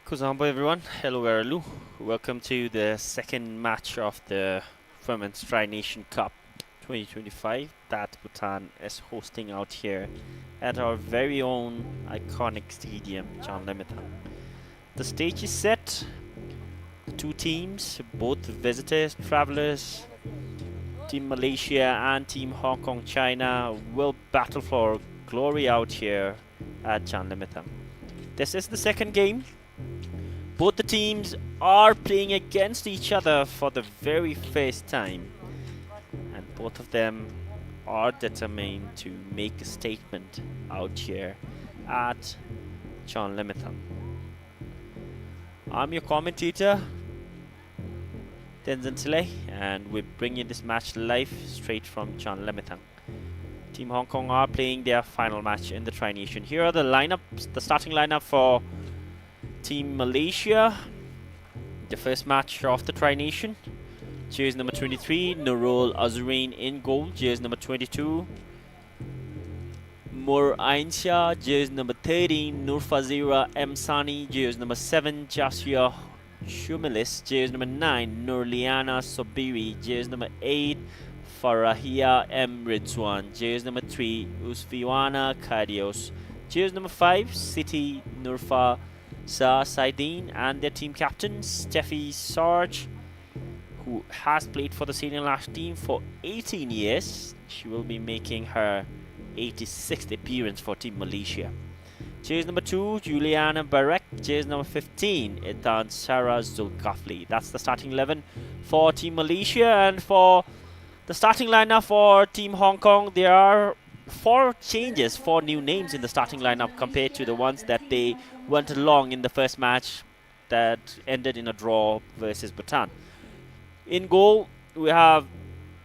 Kuzambo everyone, hello Aralu. Welcome to the second match of the Women's Tri-Nation Cup 2025 that Bhutan is hosting out here at our very own iconic stadium, John Limitham. The stage is set. The two teams, both visitors, travelers, Team Malaysia and Team Hong Kong China will battle for glory out here at John Limitham. This is the second game. Both the teams are playing against each other for the very first time, and both of them are determined to make a statement out here at John Limitham. I'm your commentator, Tenzin Sile, and we bring you this match live straight from John Limitham. Team Hong Kong are playing their final match in the Tri-Nation. Here are the lineups, the starting lineup for Team Malaysia, the first match of the Tri-Nation. Jersey number 23, Nurul Azurain in goal. Jersey number 22, Mur Ainsha. Jersey number 13, Nur Fazira M. Sani. Jersey number 7, Jasya Shumilis. Jersey number 9, Nurliana Sobiri. Jersey number 8, Farahia M. Ridwan. Jersey number 3, Usfiwana Kadios. Jersey number 5, City Nurfa Sa Saidin, and their team captain Steffi Sarge, who has played for the senior national team for 18 years. She will be making her 86th appearance for Team Malaysia. Jersey number 2, Juliana Barek. Jersey number 15, Itan Sarah Zulkafli. That's the starting 11 for Team Malaysia. And for the starting lineup for Team Hong Kong, there are 4 changes, 4 new names in the starting lineup compared to the ones that they went along in the first match that ended in a draw versus Bhutan. In goal, we have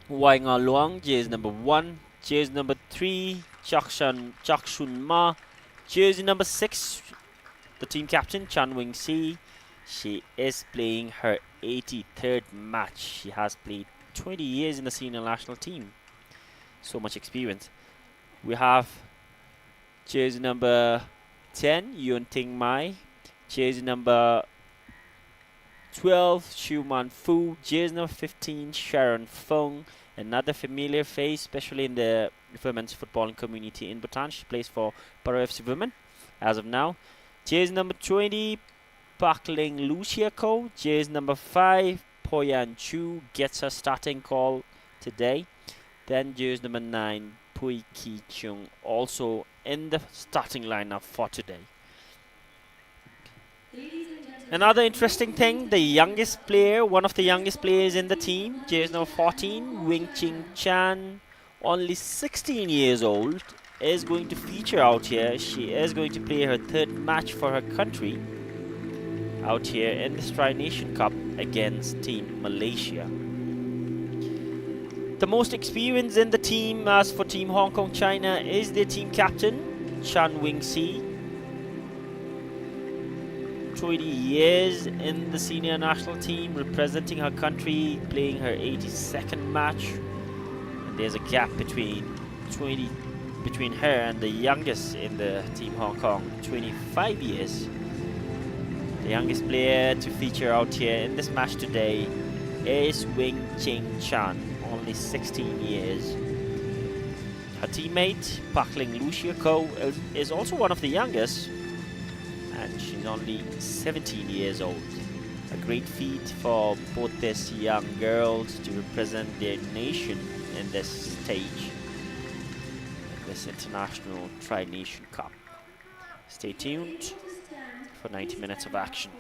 Wai Nga Luang, jersey number 1. Jersey number 3, Chakshun Ma. Jersey number 6, the team captain, Chan Wing Si. She is playing her 83rd match. She has played 20 years in the senior national team. So much experience. We have jersey number 10, Yun Ting Mai. Jersey number 12, Xu Man Fu. Jersey number 15, Sharon Fong. Another familiar face, especially in the women's footballing community in Bhutan. She plays for Paro FC Women as of now. Jersey number 20, Pak Ling Lucia Ko. Jersey number 5, Poyan Chu gets her starting call today. Then jersey number 9, Pui Ki Chung, also in the starting lineup for today. Another interesting thing, the youngest player, one of the youngest players in the team, jersey number 14, Wing Ching Chan, only 16 years old, is going to feature out here. She is going to play her 3rd match for her country out here in the Tri-Nation Cup against Team Malaysia. The most experience in the team, as for Team Hong Kong China, is their team captain, Chan Wing Si. 20 years in the senior national team, representing her country, playing her 82nd match. And there's a gap between her and the youngest in the Team Hong Kong, 25 years. The youngest player to feature out here in this match today is Wing Ching Chan, only 16 years. Her teammate, Pak Ling Lucia Ko, is also one of the youngest, and she's only 17 years old. A great feat for both these young girls to represent their nation in this stage, in this international Tri-Nation Cup. Stay tuned for 90 minutes of action.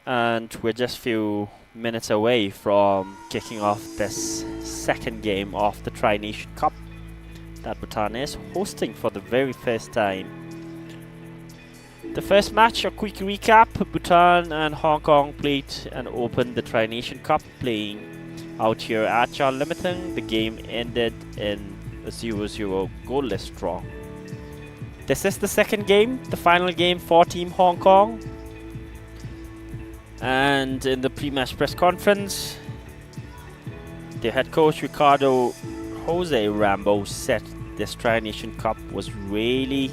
And we're just a few minutes away from kicking off this second game of the Tri-Nation Cup that Bhutan is hosting for the very first time. The first match, a quick recap: Bhutan and Hong Kong played and opened the Tri-Nation Cup playing out here at John Limington. The game ended in a 0-0 goalless draw. This is the second game, the final game for Team Hong Kong. And in the pre-match press conference, the head coach Ricardo Jose Rambo said this Tri-Nation Cup was really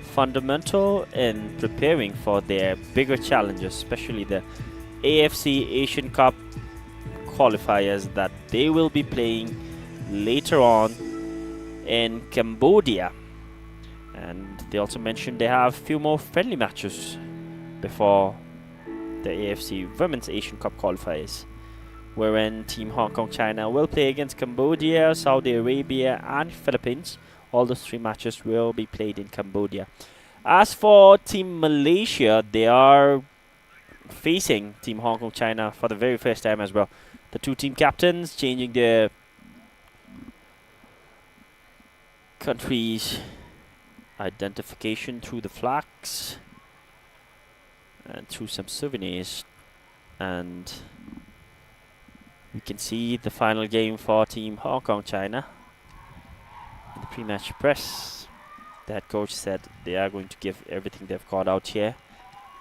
fundamental in preparing for their bigger challenges, especially the AFC Asian Cup qualifiers that they will be playing later on in Cambodia. And they also mentioned they have a few more friendly matches before the AFC Women's Asian Cup qualifiers, wherein Team Hong Kong China will play against Cambodia, Saudi Arabia and Philippines. All those three matches will be played in Cambodia. As for Team Malaysia, they are facing Team Hong Kong China for the very first time as well. The two team captains changing their country's identification through the flags and through some souvenirs, and we can see the final game for Team Hong Kong China. In the pre-match press, the head coach said they are going to give everything they've got out here.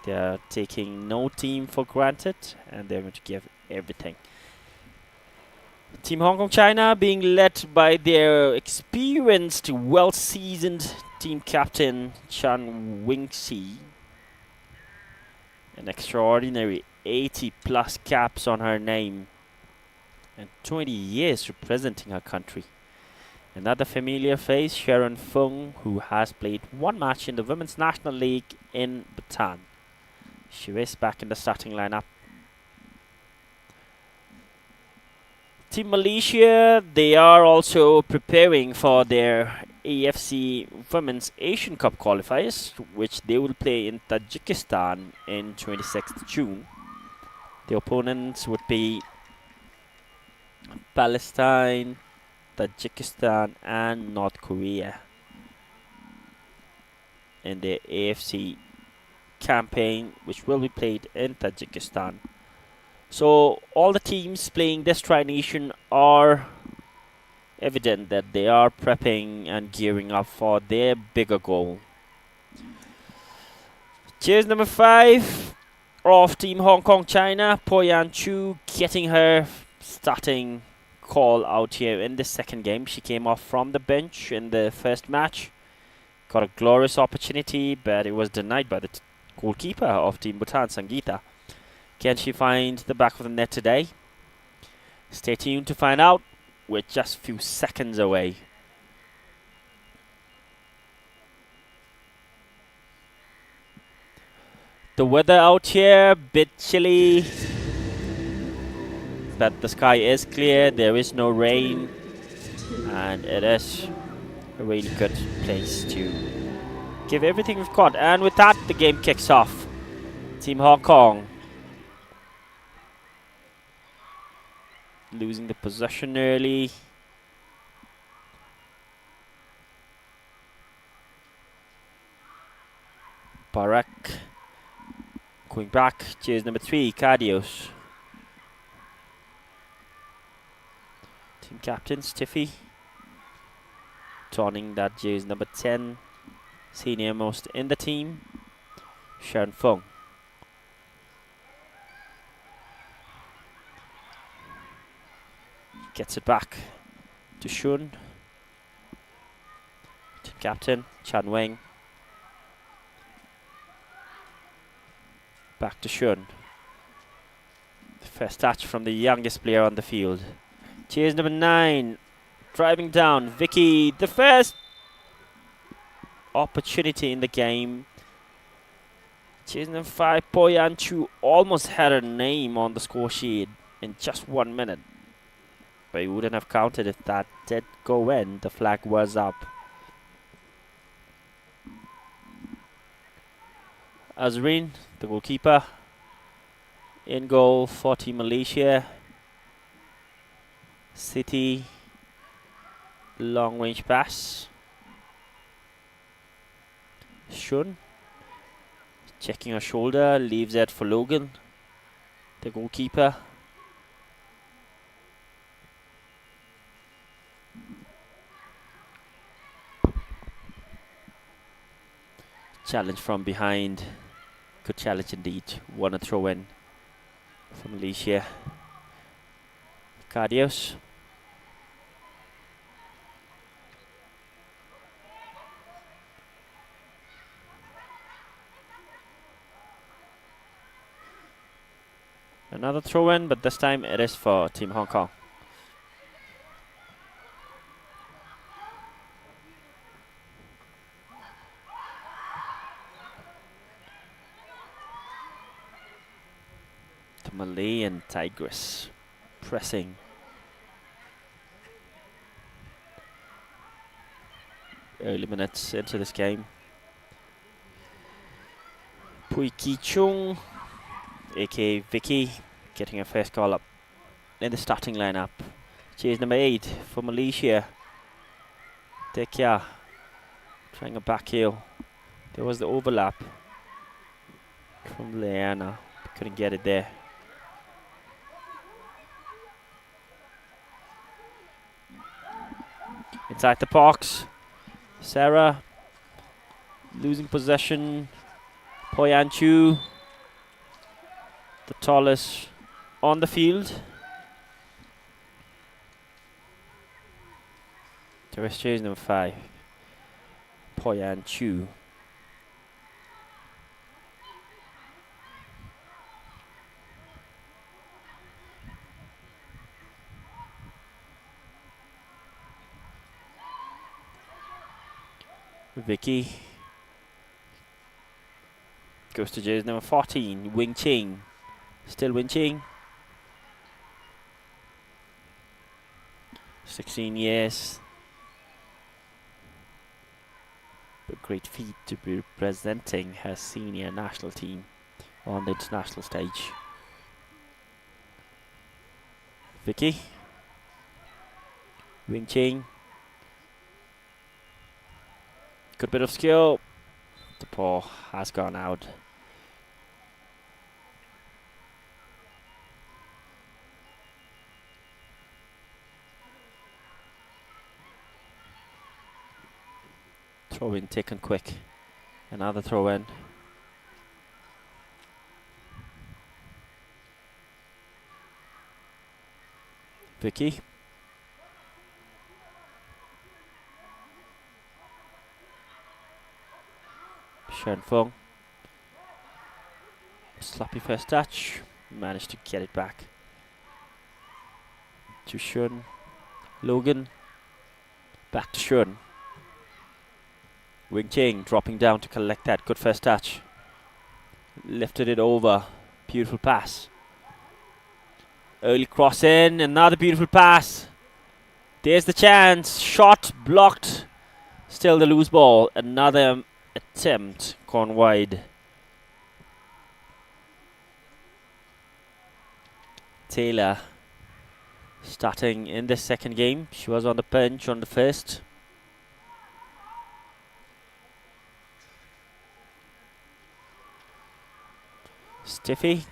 They are taking no team for granted and they're going to give everything. Team Hong Kong China being led by their experienced, well-seasoned team captain Chan Wing-si. An extraordinary 80 plus caps on her name and 20 years representing her country. Another familiar face, Sharon Fung, who has played one match in the Women's National League in Bhutan. She is back in the starting lineup. Team Malaysia, they are also preparing for their AFC Women's Asian Cup qualifiers, which they will play in Tajikistan in 26th June. The opponents would be Palestine, Tajikistan and North Korea in the AFC campaign, which will be played in Tajikistan. So all the teams playing this Tri-Nation are evident that they are prepping and gearing up for their bigger goal. Cheers number 5 of Team Hong Kong China, Po Yan Chu, getting her starting call out here in the second game. She came off from the bench in the first match, got a glorious opportunity, but it was denied by the goalkeeper of Team Bhutan, Sangeeta. Can she find the back of the net today? Stay tuned to find out. We're just a few seconds away. The weather out here, bit chilly, but the sky is clear, there is no rain, and it is a really good place to give everything we've got. And with that, the game kicks off. Team Hong Kong losing the possession early. Barak going back, jersey number 3, Cardios. Team captain, Stiffy. Donning that jersey number 10, senior most in the team, Shen Feng. Gets it back to Shun. Team captain, Chan Weng. Back to Shun. The first touch from the youngest player on the field. Cheers number 9, driving down, Vicky. The first opportunity in the game. Cheers number 5, Poyan Chu almost had her name on the score sheet in just 1 minute. But he wouldn't have counted if that did go in. The flag was up. Azreen, the goalkeeper, in goal for Team Malaysia. City, long range pass. Shun, checking her shoulder, leaves it for Logan, the goalkeeper. Challenge from behind. Good challenge indeed. Won a throw in for Malaysia. Cardios. Another throw in, but this time it is for Team Hong Kong. The Malayan Tigress pressing. Early minutes into this game. Pui Ki Chung, aka Vicky, getting her first call up in the starting lineup. She is number 8 for Malaysia. Tekia trying a back heel. There was the overlap from Leanna, couldn't get it there. Inside the box, Sarah losing possession. Poyan Chu, the tallest on the field. Terrace jersey number 5, Poyan Chu. Vicky goes to jersey number 14, Wing Ching. Still Wing Ching. 16 years. A great feat to be representing her senior national team on the international stage. Vicky. Wing Ching. Good bit of skill. The ball has gone out. Throw in taken quick. Another throw in. Vicky. Shen Feng. Sloppy first touch. Managed to get it back to Shun. Logan. Back to Shun. Wing Ching dropping down to collect that. Good first touch. Lifted it over. Beautiful pass. Early cross in. Another beautiful pass. There's the chance. Shot blocked. Still the loose ball. Another attempt gone wide. Taylor starting in the second game. She was on the bench on the first. Stiffy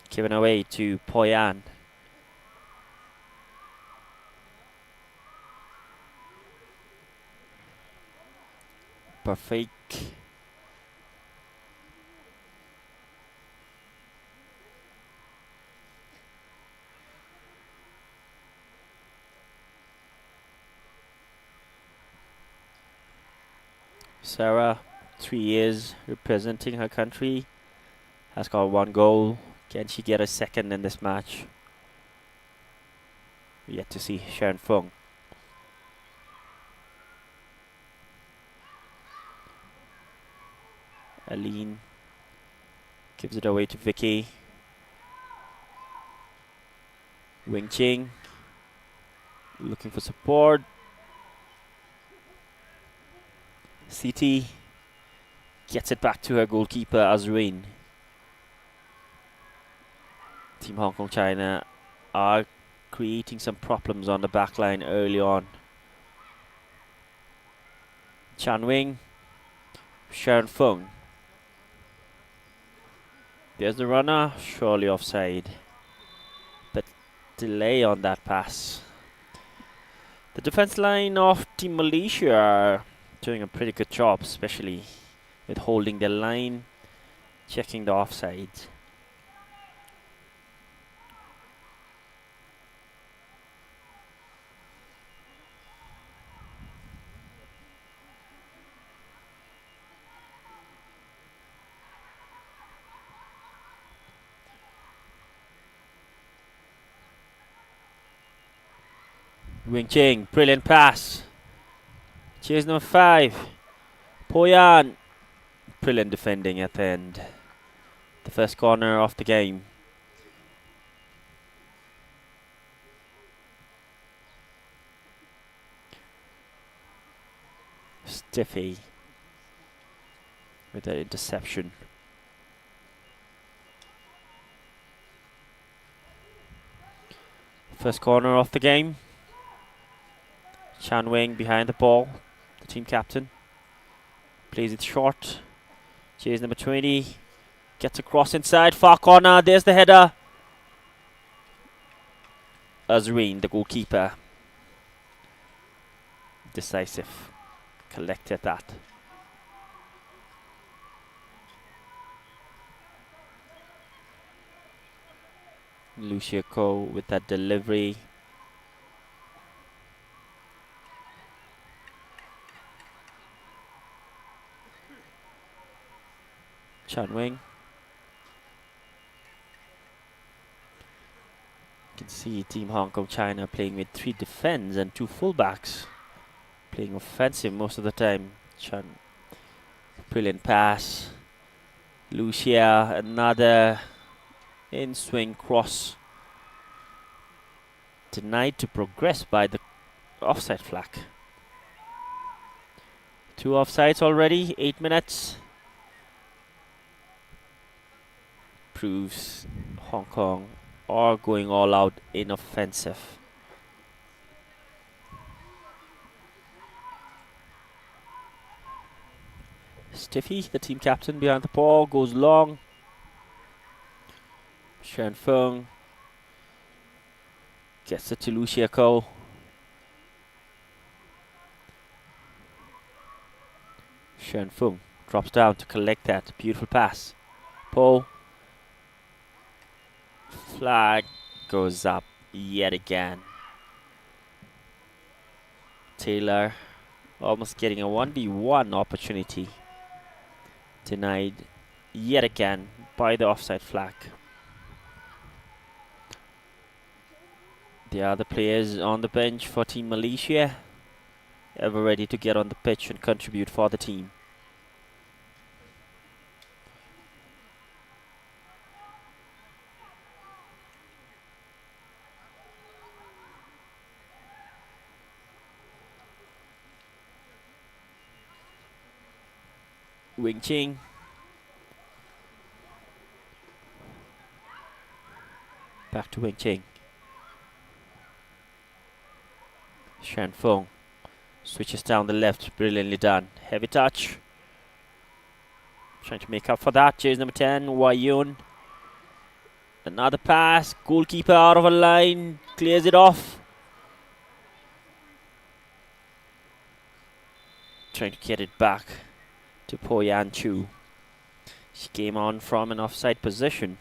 given away to Poyan. Perfect. Sarah, 3 years representing her country, has got 1 goal. Can she get a second in this match? Yet to see. Sharon Fung. Aline gives it away to Vicky. Wing Ching looking for support. CT gets it back to her goalkeeper Azreen. Team Hong Kong China are creating some problems on the back line early on. Chan Wing, Sharon Fung. There's the runner, surely offside. But delay on that pass. The defense line of Team Malaysia are doing a pretty good job, especially with holding their line, checking the offside. Wing Ching, brilliant pass. Cheers number 5. Poyan, brilliant defending at the end. The first corner of the game. Stiffy with that interception. First corner of the game. Chan Wing behind the ball, the team captain. Plays it short. Chase number 20. Gets across inside, far corner. There's the header. Azreen, the goalkeeper. Decisive. Collected that. Lucia Ko with that delivery. Chan Wing. You can see Team Hong Kong China playing with 3 defense and 2 fullbacks. Playing offensive most of the time. Chan, brilliant pass. Lucia, another in-swing cross. Denied to progress by the offside flag. 2 offsides already, 8 minutes. Proves Hong Kong are going all out in offensive. Stiffy, the team captain, behind the ball, goes long. Shen Feng gets it to Lucia Ko. Shen Feng drops down to collect that. Beautiful pass. Po. Flag goes up yet again. Taylor almost getting a 1v1 opportunity. Denied yet again by the offside flag. The other players on the bench for Team Malaysia, ever ready to get on the pitch and contribute for the team. Wing Ching. Back to Wing Ching. Shanfeng switches down the left, brilliantly done. Heavy touch. Trying to make up for that. Jersey number 10, Wayun. Another pass. Goalkeeper out of a line. Clears it off. Trying to get it back to Po Yan Chu. She came on from an offside position.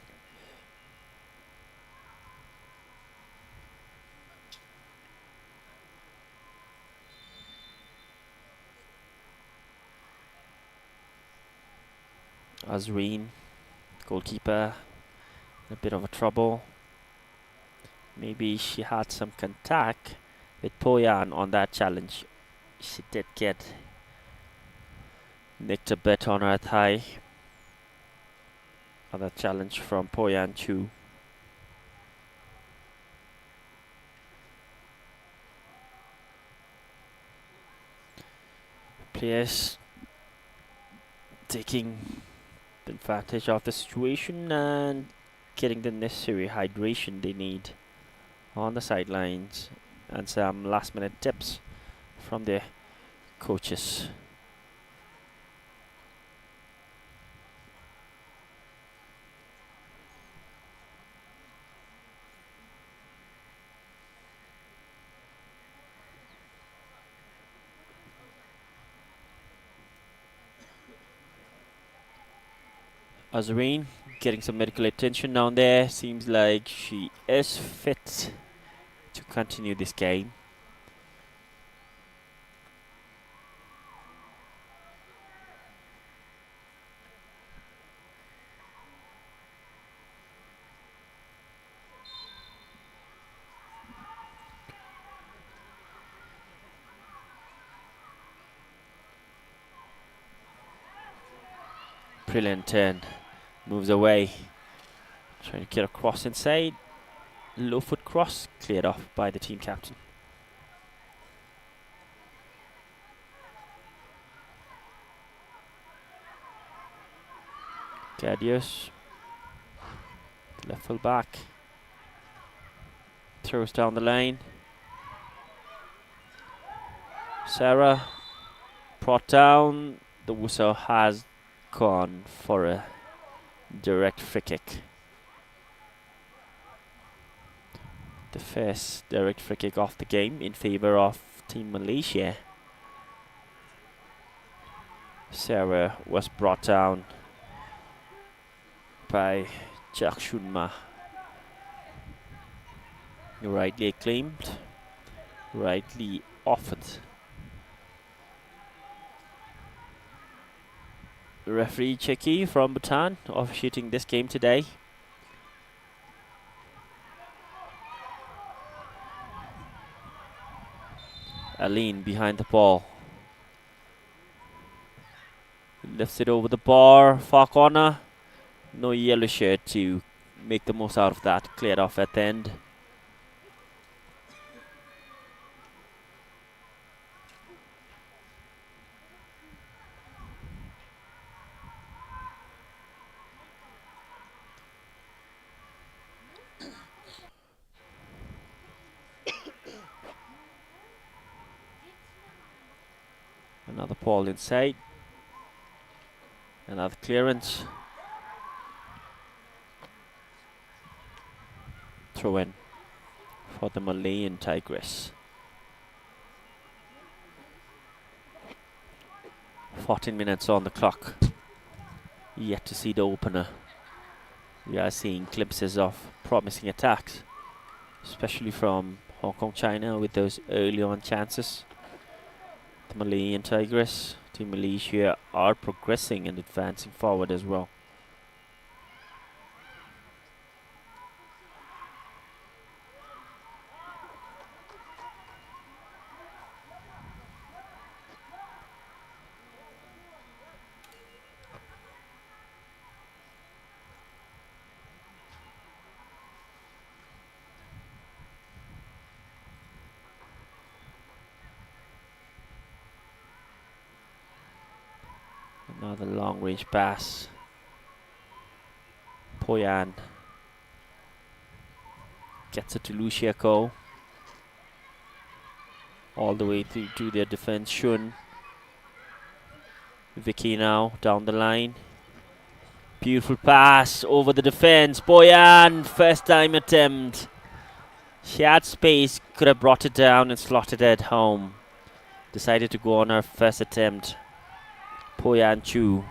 Azreen, goalkeeper, in a bit of a trouble. Maybe she had some contact with Po Yan on that challenge. She did get nicked a bit on her thigh. Other challenge from Po Yan Chu. Players taking advantage of the situation and getting the necessary hydration they need on the sidelines, and some last minute tips from their coaches. Azreen getting some medical attention down there. Seems like she is fit to continue this game. Brilliant turn. Moves away. Trying to get across inside. Low foot cross. Cleared off by the team captain. Gadius. Left full back. Throws down the lane. Sarah. Brought down. The whistle has gone for a direct free kick. The first direct free kick off the game in favour of Team Malaysia. Sarah was brought down by Jak Shunma. Rightly acclaimed, rightly offered. Referee Cheki from Bhutan officiating this game today. Aline behind the ball. Lifts it over the bar. Far corner. No yellow shirt to make the most out of that. Cleared off at the end. Another ball inside. Another clearance. Throw in for the Malayan Tigress. 14 minutes on the clock. Yet to see the opener. We are seeing glimpses of promising attacks, especially from Hong Kong, China, with those early on chances. The Malayan Tigress, Team Malaysia, are progressing and advancing forward as well. Another long range pass. Po Yan gets it to Lucia Ko. all the way through to their defense. Shun. Vicky now down the line. Beautiful pass over the defense. Boyan, first time attempt. She had space, could have brought it down and slotted it home. Decided to go on her first attempt. Poyan Chu.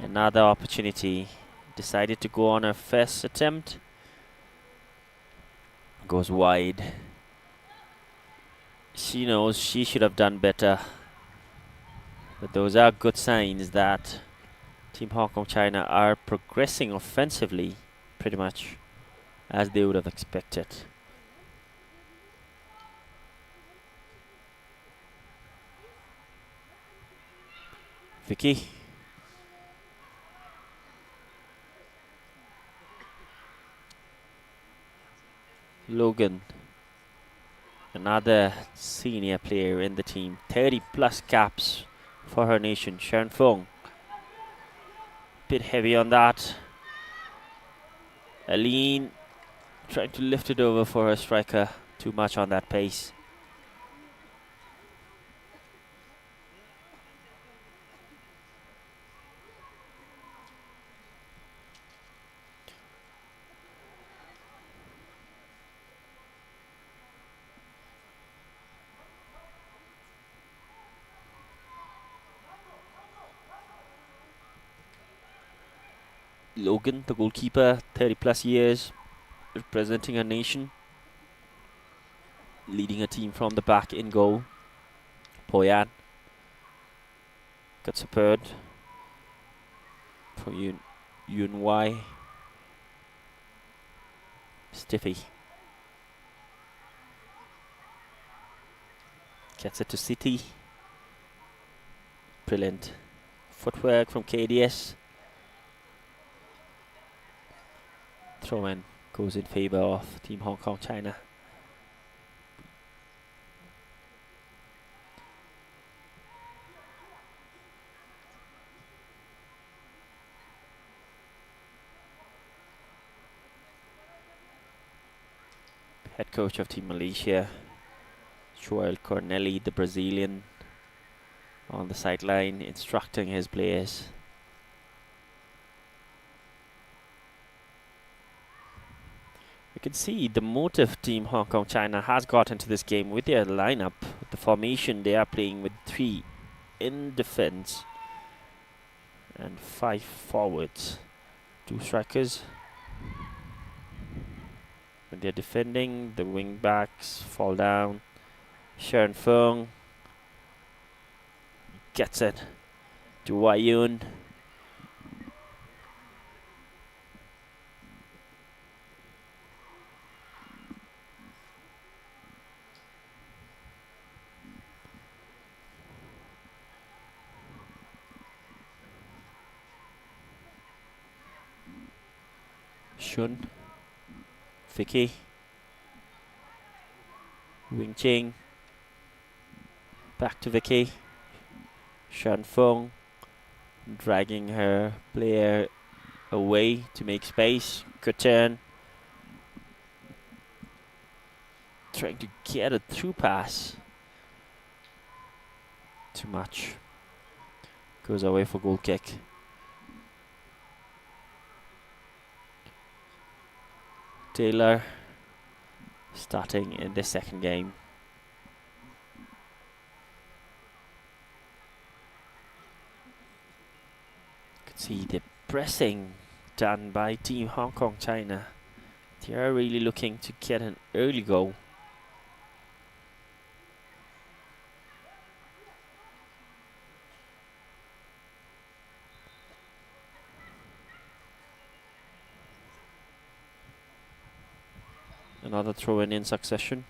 Another opportunity. Decided to go on her first attempt. Goes wide. She knows she should have done better. But those are good signs that Team Hong Kong China are progressing offensively pretty much as they would have expected. Vicky. Logan. Another senior player in the team. 30 plus caps for her nation. Sharon Fong. Bit heavy on that. Aline trying to lift it over for her striker. Too much on that pace. Logan, the goalkeeper, 30 plus years, representing her nation, leading a team from the back in goal. Poyan got support for Yun Wai. Stiffy gets it to City. Brilliant footwork from KDS. Throw in goes in favour of Team Hong Kong China. Head coach of Team Malaysia, Joel Corneli, the Brazilian, on the sideline instructing his players. You can see the motive Team Hong Kong China has got into this game with their lineup. The formation they are playing with 3 in defense and 5 forwards, 2 strikers. When they're defending, the wing backs fall down. Sharon Fung gets it to Wayun. Shun. Vicky. Wing Ching. Back to Vicky. Shan Feng dragging her player away to make space. Good turn. Trying to get a through pass. Too much. Goes away for goal kick. Taylor starting in the second game. You can see the pressing done by Team Hong Kong China. They are really looking to get an early goal. Another throw in succession.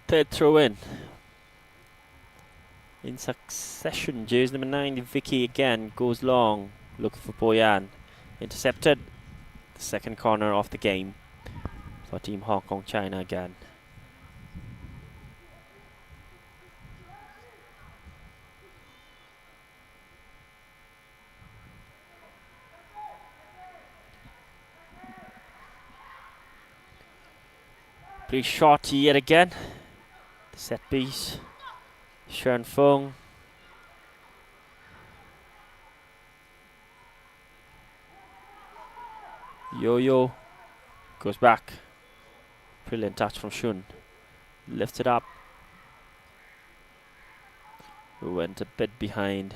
Third throw in. in succession. Jersey number 9, Vicky again goes long, looking for Boyan. Intercepted. The second corner of the game for Team Hong Kong China again. Pretty short yet again. The set piece. Shen Feng. Yo-yo. Goes back. Brilliant touch from Shun. Lifts it up. Went a bit behind.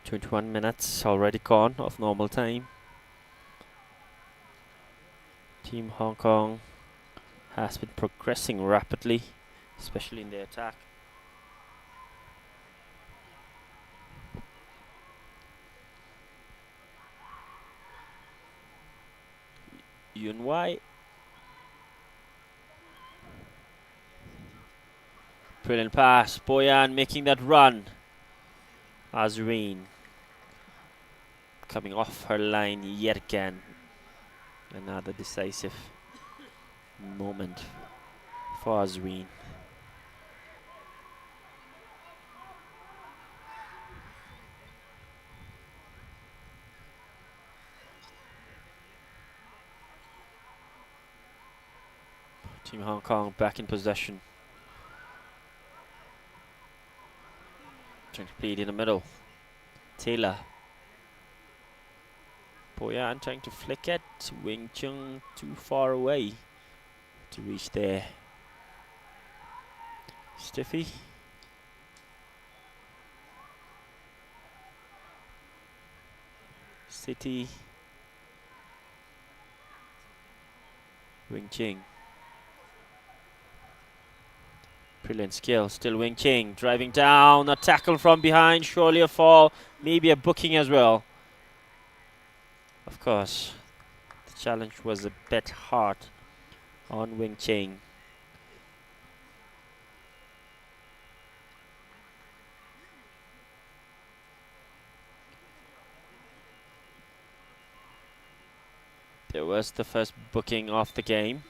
"21 minutes already gone of normal time. Team Hong Kong has been progressing rapidly, especially in the attack. Yun Wai. Brilliant pass. Boyan making that run. Azreen coming off her line yet again. Another decisive moment for Azreen. Team Hong Kong back in possession. Trying to play it in the middle. Taylor. Boyan trying to flick it. Wing Chun too far away to reach there. Stiffy. City. Wing Ching. Brilliant skill. Still Wing Ching. Driving down. A tackle from behind. Surely a fall. Maybe a booking as well. Of course, the challenge was a bit hard on Wing Ching. There was the first booking of the game.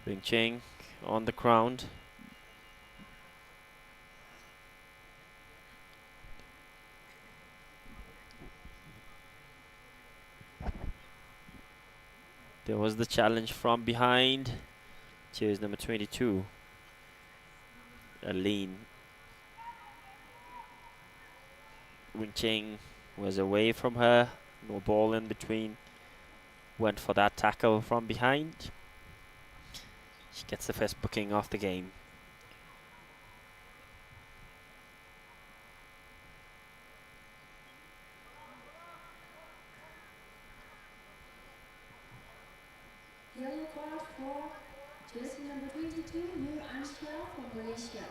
Wing Ching on the ground. There was the challenge from behind. Cheers number 22. Aline. Wing Ching was away from her. No ball in between. Went for that tackle from behind. She gets the first booking of the game. Yellow card for jersey number 22, Nur Anshia from Malaysia.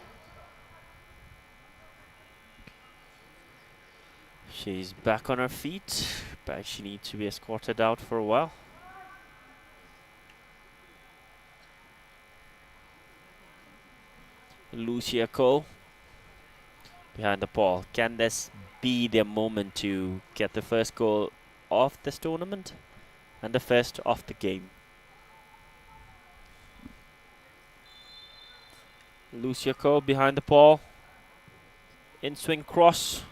She's back on her feet, but she needs to be escorted out for a while. Lucia Cole behind the ball. Can this be their moment to get the first goal of this tournament and the first of the game? Lucia Cole behind the ball. In swing cross.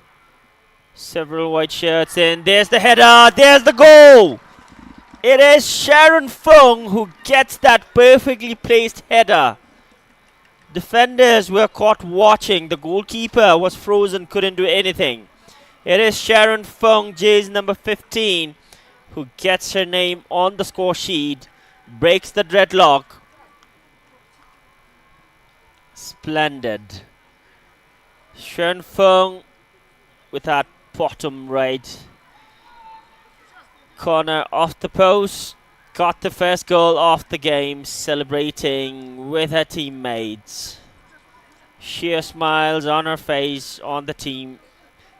Several white shirts in. There's the header. There's the goal. It is Sharon Fung who gets that perfectly placed header. Defenders were caught watching. The goalkeeper was frozen, couldn't do anything. It is Sharon Fung, jersey number 15, who gets her name on the score sheet, breaks the dreadlock. Splendid. Sharon Fung with that bottom right corner off the post. Got the first goal of the game, celebrating with her teammates. Sheer smiles on her face, on the team.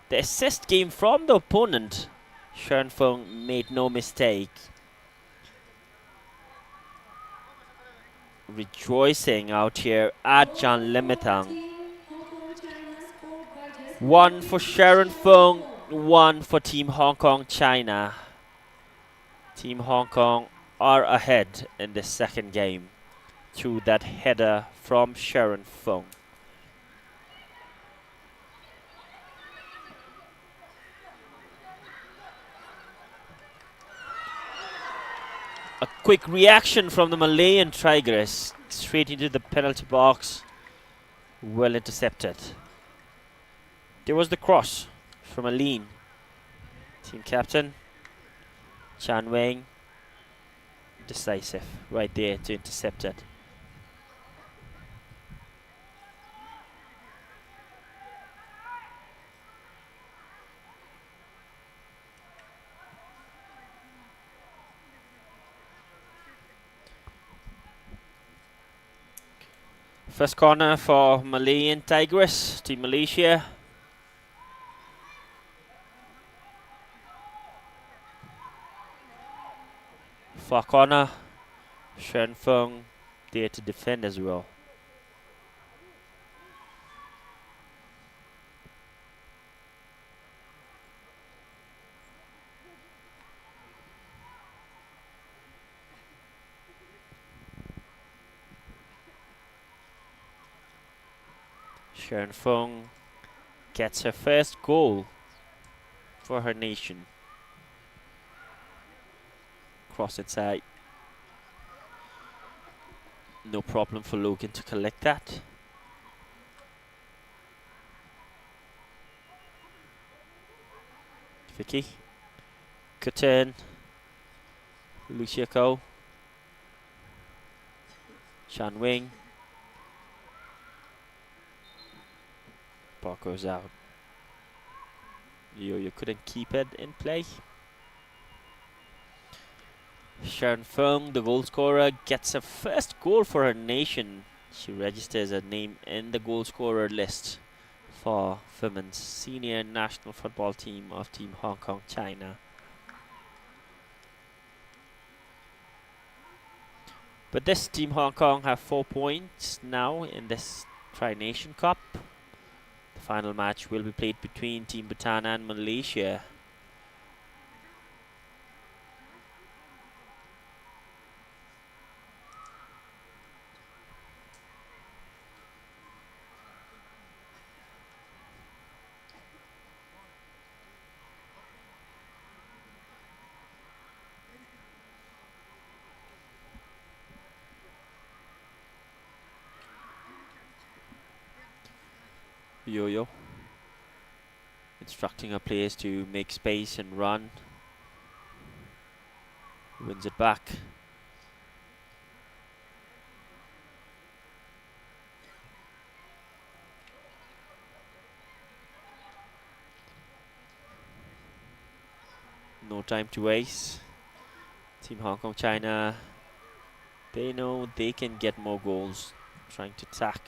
The assist came from the opponent. Sharon Fung made no mistake. Rejoicing out here at Jan Limitang. Hong Kong, China, scored by jersey One number for Sharon 24. Fung, one for Team Hong Kong, China. Team Hong Kong are ahead in the second game through that header from Sharon Fung. A quick reaction from the Malayan Tigress, straight into the penalty box. Well intercepted. There was the cross from Aline. Team captain Chan Wang, decisive right there to intercept it. First corner for Malayan Tigress, Team Malaysia. Far corner, Shen Feng there to defend as well. Sharon Fung gets her first goal for her nation. Cross inside. No problem for Logan to collect that. Vicky. Good turn. Lucia Ko. Shan Wing. Ball goes out. You couldn't keep it in play. Sharon Fung, the goal scorer, gets her first goal for her nation. She registers her name in the goal scorer list for women's senior national football team of Team Hong Kong, China. But this Team Hong Kong have 4 points now in this Tri-Nation Cup. The final match will be played between Team Bhutan and Malaysia. Yo-yo instructing her players to make space and run. Wins it back. No time to waste. Team Hong Kong, China, they know they can get more goals trying to attack.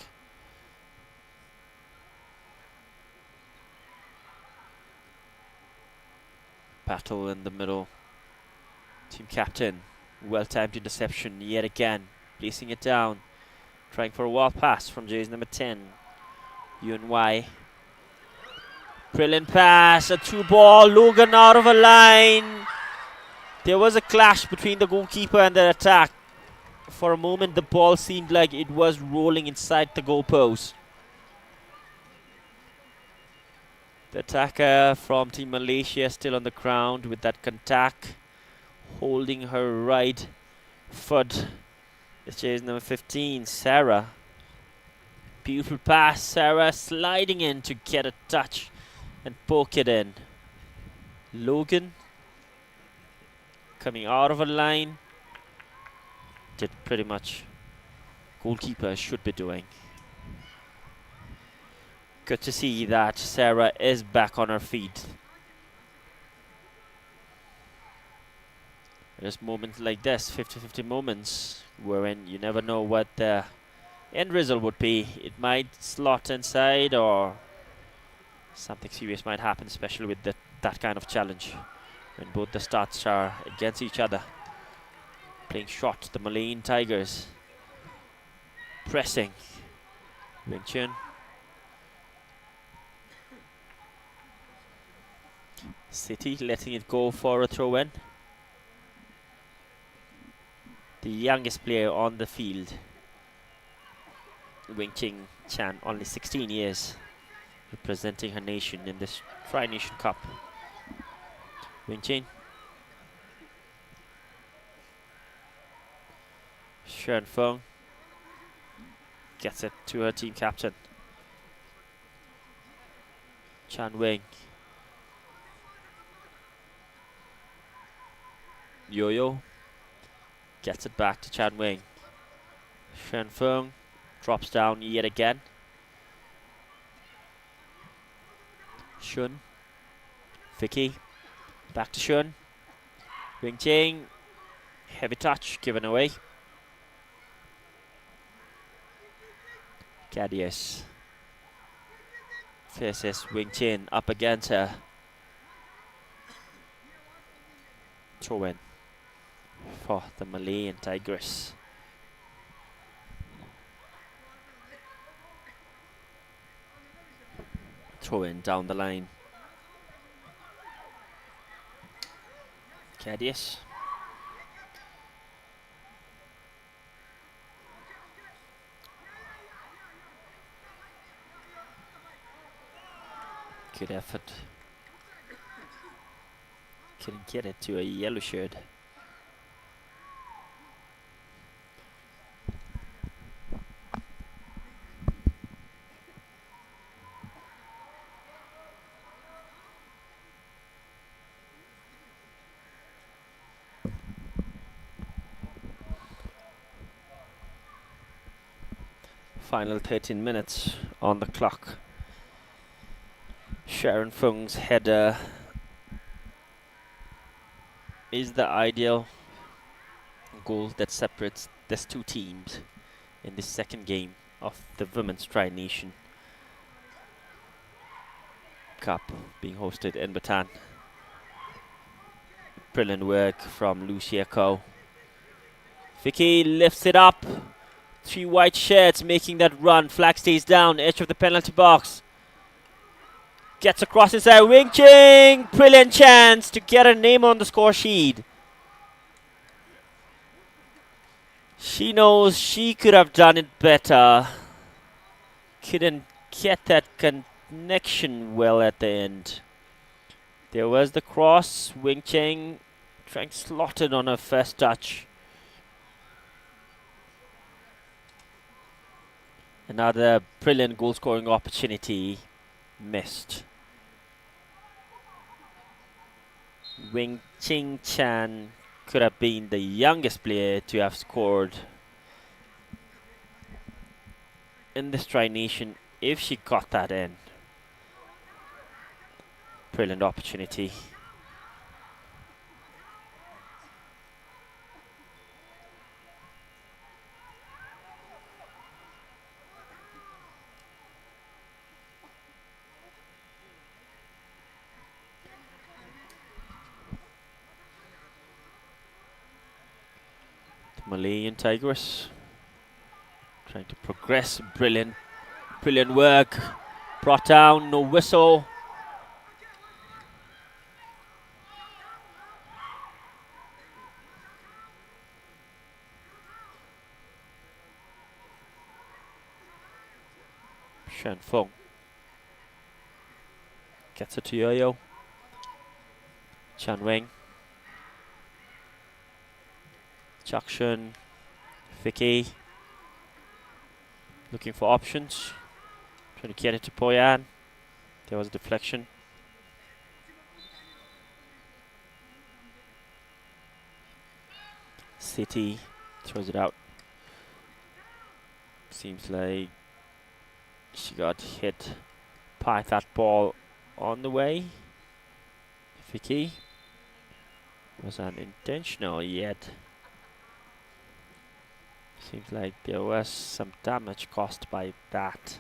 Battle in the middle. Team captain, well-timed interception yet again, placing it down, trying for a wild pass from jersey number 10, Yun Wai. Brilliant pass, a through ball, Logan out of a line. There was a clash between the goalkeeper and the attack. For a moment the ball seemed like it was rolling inside the goalpost. The attacker from Team Malaysia still on the ground with that contact, holding her right foot. It's jersey number 15, Sarah. Beautiful pass, Sarah sliding in to get a touch and poke it in. Logan coming out of a line, did pretty much goalkeeper should be doing. Good to see that Sarah is back on her feet. There's moments like this, 50-50 moments, wherein you never know what the end result would be. It might slot inside, or something serious might happen, especially with that kind of challenge, when both the starts are against each other. Playing shot, the Malayan Tigers pressing. Wing Chun. City letting it go for a throw in. The youngest player on the field, Wing Ching Chan, only 16 years, representing her nation in this Tri-Nation Cup. Wing Ching. Shen Feng gets it to her team captain, Chan Wing. Yo-Yo gets it back to Chan Wing. Shen Feng drops down yet again. Shun. Vicky. Back to Shun. Wing Ching. Heavy touch given away. Cadius faces Wing Ching up against her. Throw in for the Malayan Tigress. Throw in down the line. Cadius. Good effort. Couldn't get it to a yellow shirt. Final 13 minutes on the clock. Sharon Fung's header is the ideal goal that separates these two teams in the second game of the Women's Tri-Nation Cup being hosted in Bhutan. Brilliant work from Lucia Ko. Vicky lifts it up. 3 white shirts making that run. Flag stays down, edge of the penalty box. Gets across inside. Wing Ching! Brilliant chance to get her name on the score sheet. She knows she could have done it better. Couldn't get that connection well at the end. There was the cross. Wing Ching trying to slot it on her first touch. Another brilliant goal scoring opportunity missed. Wing Ching Chan could have been the youngest player to have scored in this Tri-Nation if she got that in. Brilliant opportunity. Malayan Tigress trying to progress. Brilliant work. Brought down, no whistle. Shen Feng gets it to Yo-Yo. Chan Wing. Chakshan. Vicky. Looking for options. Trying to get it to Poyan. There was a deflection. City throws it out. Seems like she got hit by that ball on the way. Vicky. was unintentional yet. Seems like there was some damage caused by that.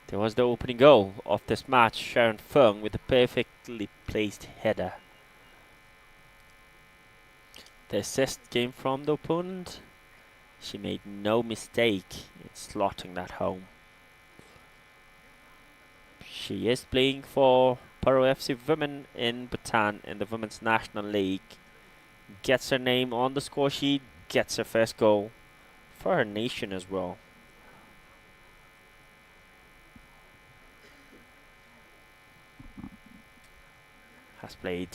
There was the opening goal of this match, Sharon Fung with a perfectly placed header. The assist came from the opponent. She made no mistake in slotting that home. She is playing for Paro FC Women in Bhutan in the Women's National League. Gets her name on the score sheet, gets her first goal for her nation as well. Has played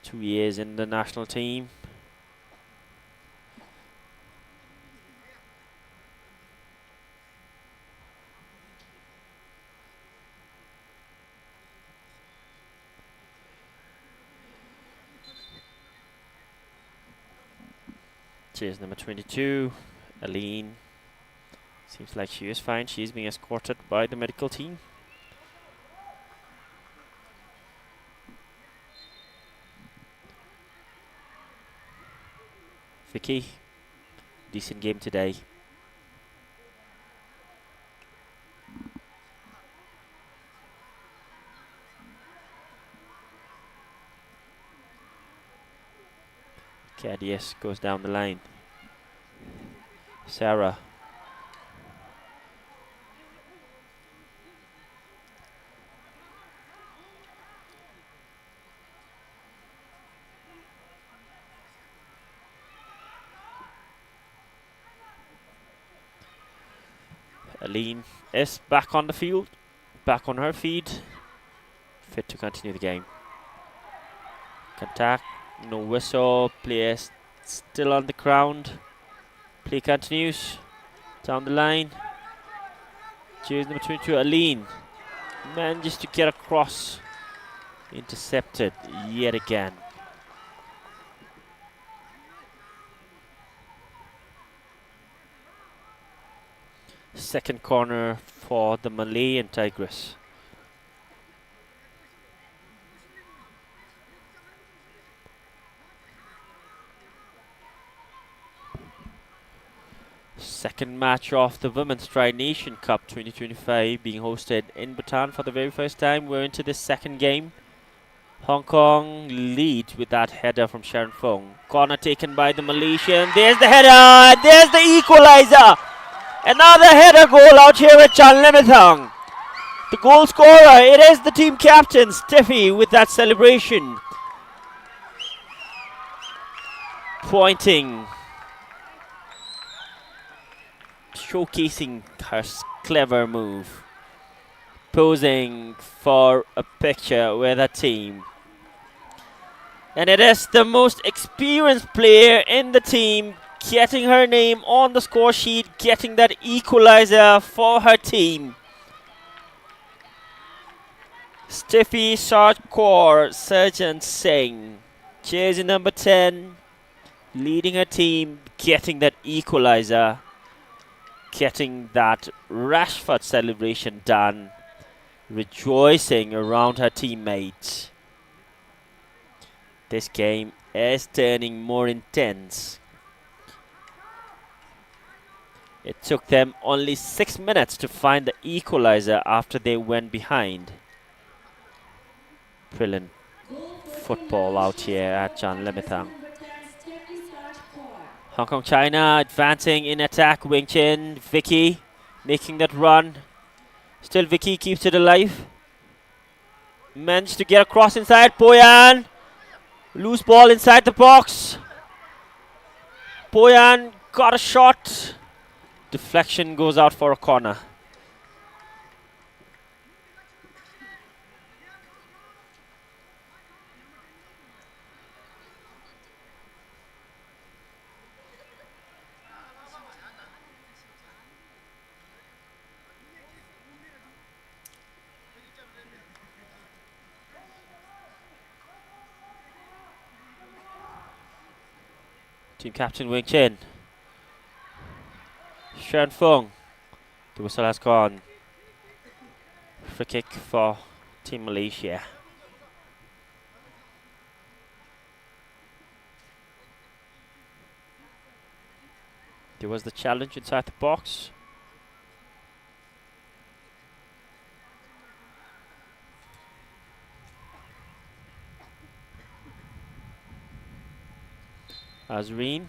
2 years in the national team. Cheers number 22, Aline. Seems like she is fine. She is being escorted by the medical team. Vicky, decent game today. Cadius goes down the line. Sarah. Aline is back on the field, back on her feet, fit to continue the game. Contact, no whistle, player still on the ground. Play continues, down the line. Jersey number 22, Aline, manages to get across, intercepted yet again. Second corner for the Malayan Tigress. Second match of the Women's Tri-Nation Cup 2025 being hosted in Bhutan for the very first time. We're into the second game. Hong Kong lead with that header from Sharon Fong. Corner taken by the Malaysian. There's the header. There's the equalizer. Another header goal out here with Chan Limithong. The goal scorer, it is the team captain, Steffi, with that celebration. Pointing. Showcasing her clever move. Posing for a picture with her team. And it is the most experienced player in the team getting her name on the score sheet, getting that equalizer for her team. Steffi Sarkor Sarjan Singh, jersey number 10, leading her team, getting that equalizer, getting that Rashford celebration done, rejoicing around her teammates. This game is turning more intense. It took them only 6 minutes to find the equalizer after they went behind. Brilliant football out here at Chan Limithong. Hong Kong China advancing in attack. Wing Chin, Vicky making that run. Still Vicky keeps it alive. Managed to get across inside. Poyan. Loose ball inside the box. Poyan got a shot. Deflection goes out for a corner. Team captain Wing Chin Shen Fung. The whistle has gone. Free kick for Team Malaysia. There was the challenge inside the box. Azreen.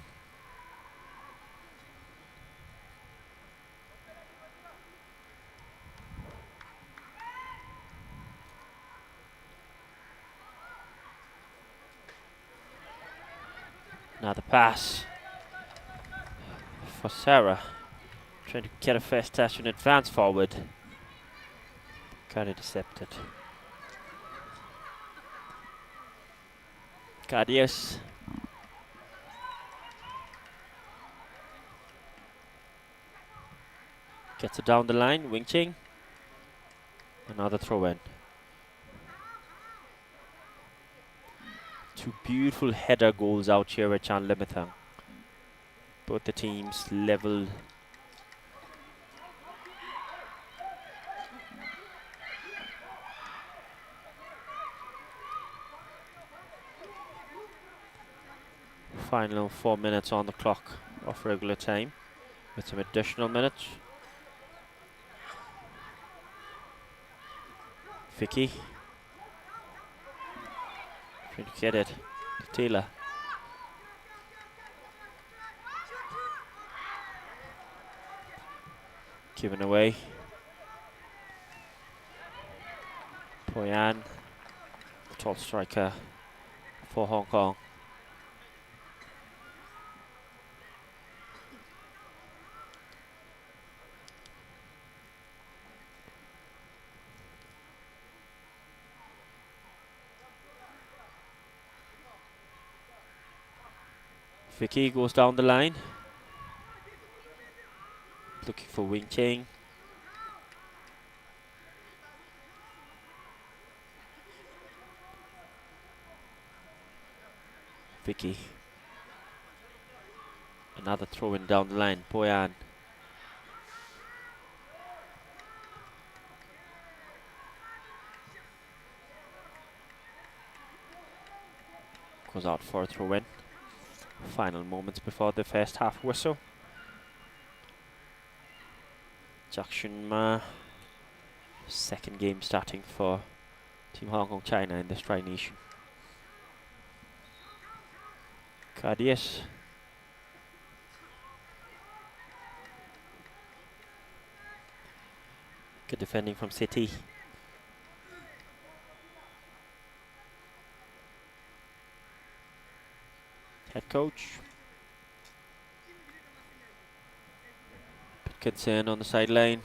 Now the pass for Sarah. Trying to get a first touch and advance forward. Got intercepted. Cadius. Gets it down the line. Wing Ching. Another throw in. Two beautiful header goals out here at Chan Limithang. Both the teams level. Final 4 minutes on the clock of regular time with some additional minutes. Vicky trying to get it to Taylor. Given away. Poyan, the top striker for Hong Kong. Vicky goes down the line. Looking for Wing Ching. Vicky. Another throw in down the line. Poyan. Goes out for a throw in. Final moments before the first half whistle. Jackson Ma. Second game starting for Team Hong Kong China in this Tri Nation. Cadius. Good defending from City. Head coach. Bit concerned on the sideline.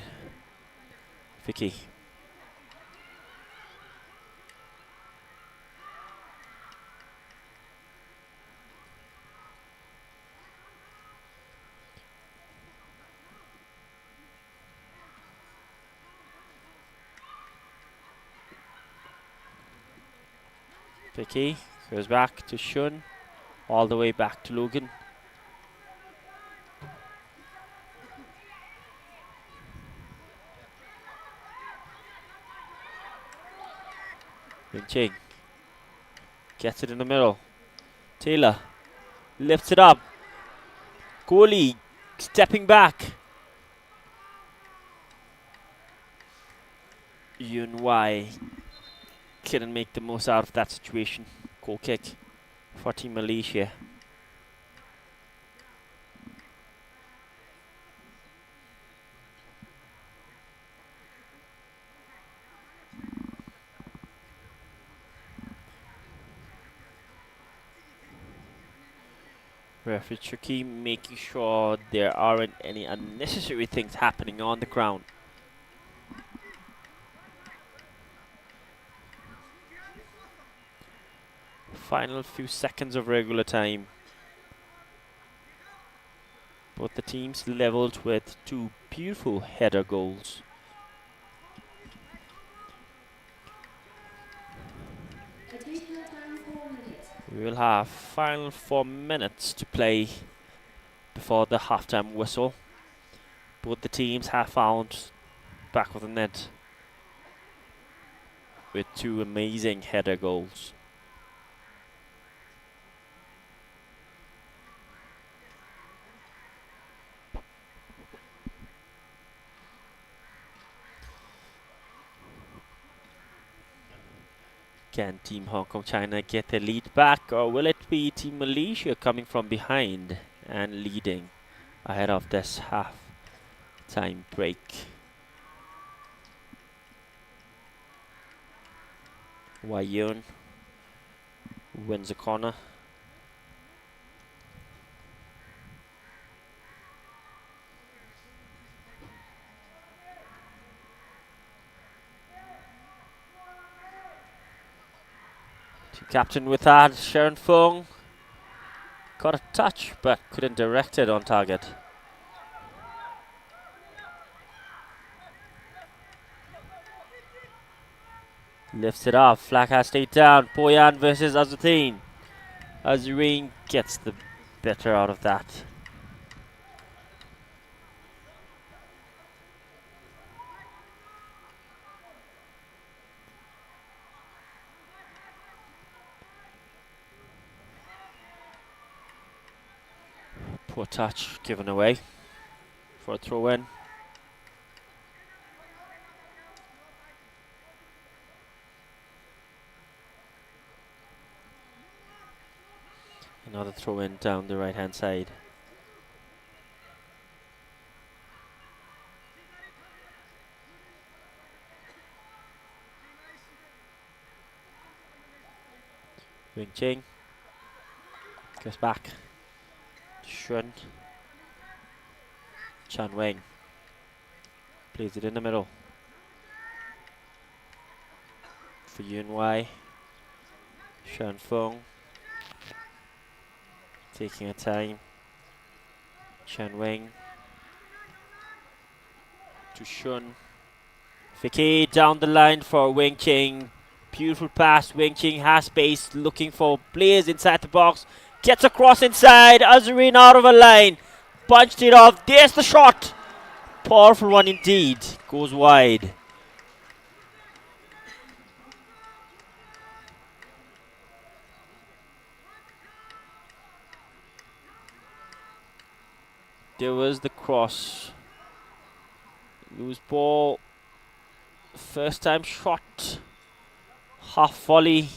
Vicky. Vicky goes back to Shun. All the way back to Logan. Wing Ching gets it in the middle. Taylor lifts it up. Goalie stepping back. Yun Wai couldn't make the most out of that situation. Goal kick for Team Malaysia. Referee Tricky making sure there aren't any unnecessary things happening on the ground. Final few seconds of regular time. Both the teams leveled with two beautiful header goals. Additional time 4 minutes. We will have final 4 minutes to play before the halftime whistle. Both the teams have found back of the net with two amazing header goals. Can Team Hong Kong China get the lead back, or will it be Team Malaysia coming from behind and leading ahead of this half-time break? Wai Yun wins a corner. Team captain with that, Sharon Fung. Got a touch, but couldn't direct it on target. Lifts it up, flag has stayed down. Poyan versus Azuddin. Azuddin gets the better out of that. Poor touch given away for a throw in. Another throw in down the right hand side. Wing Ching goes back. Shun. Chan Weng plays it in the middle for Yun Wai. Shan Fung taking her time. Chan Weng to Shun. Vicky down the line for Wing Ching. Beautiful pass. Wing Ching has space, looking for players inside the box. Gets across inside. Azurin out of a line. Punched it off. There's the shot. Powerful one indeed. Goes wide. There was the cross. Loose ball. First time shot. Half volley.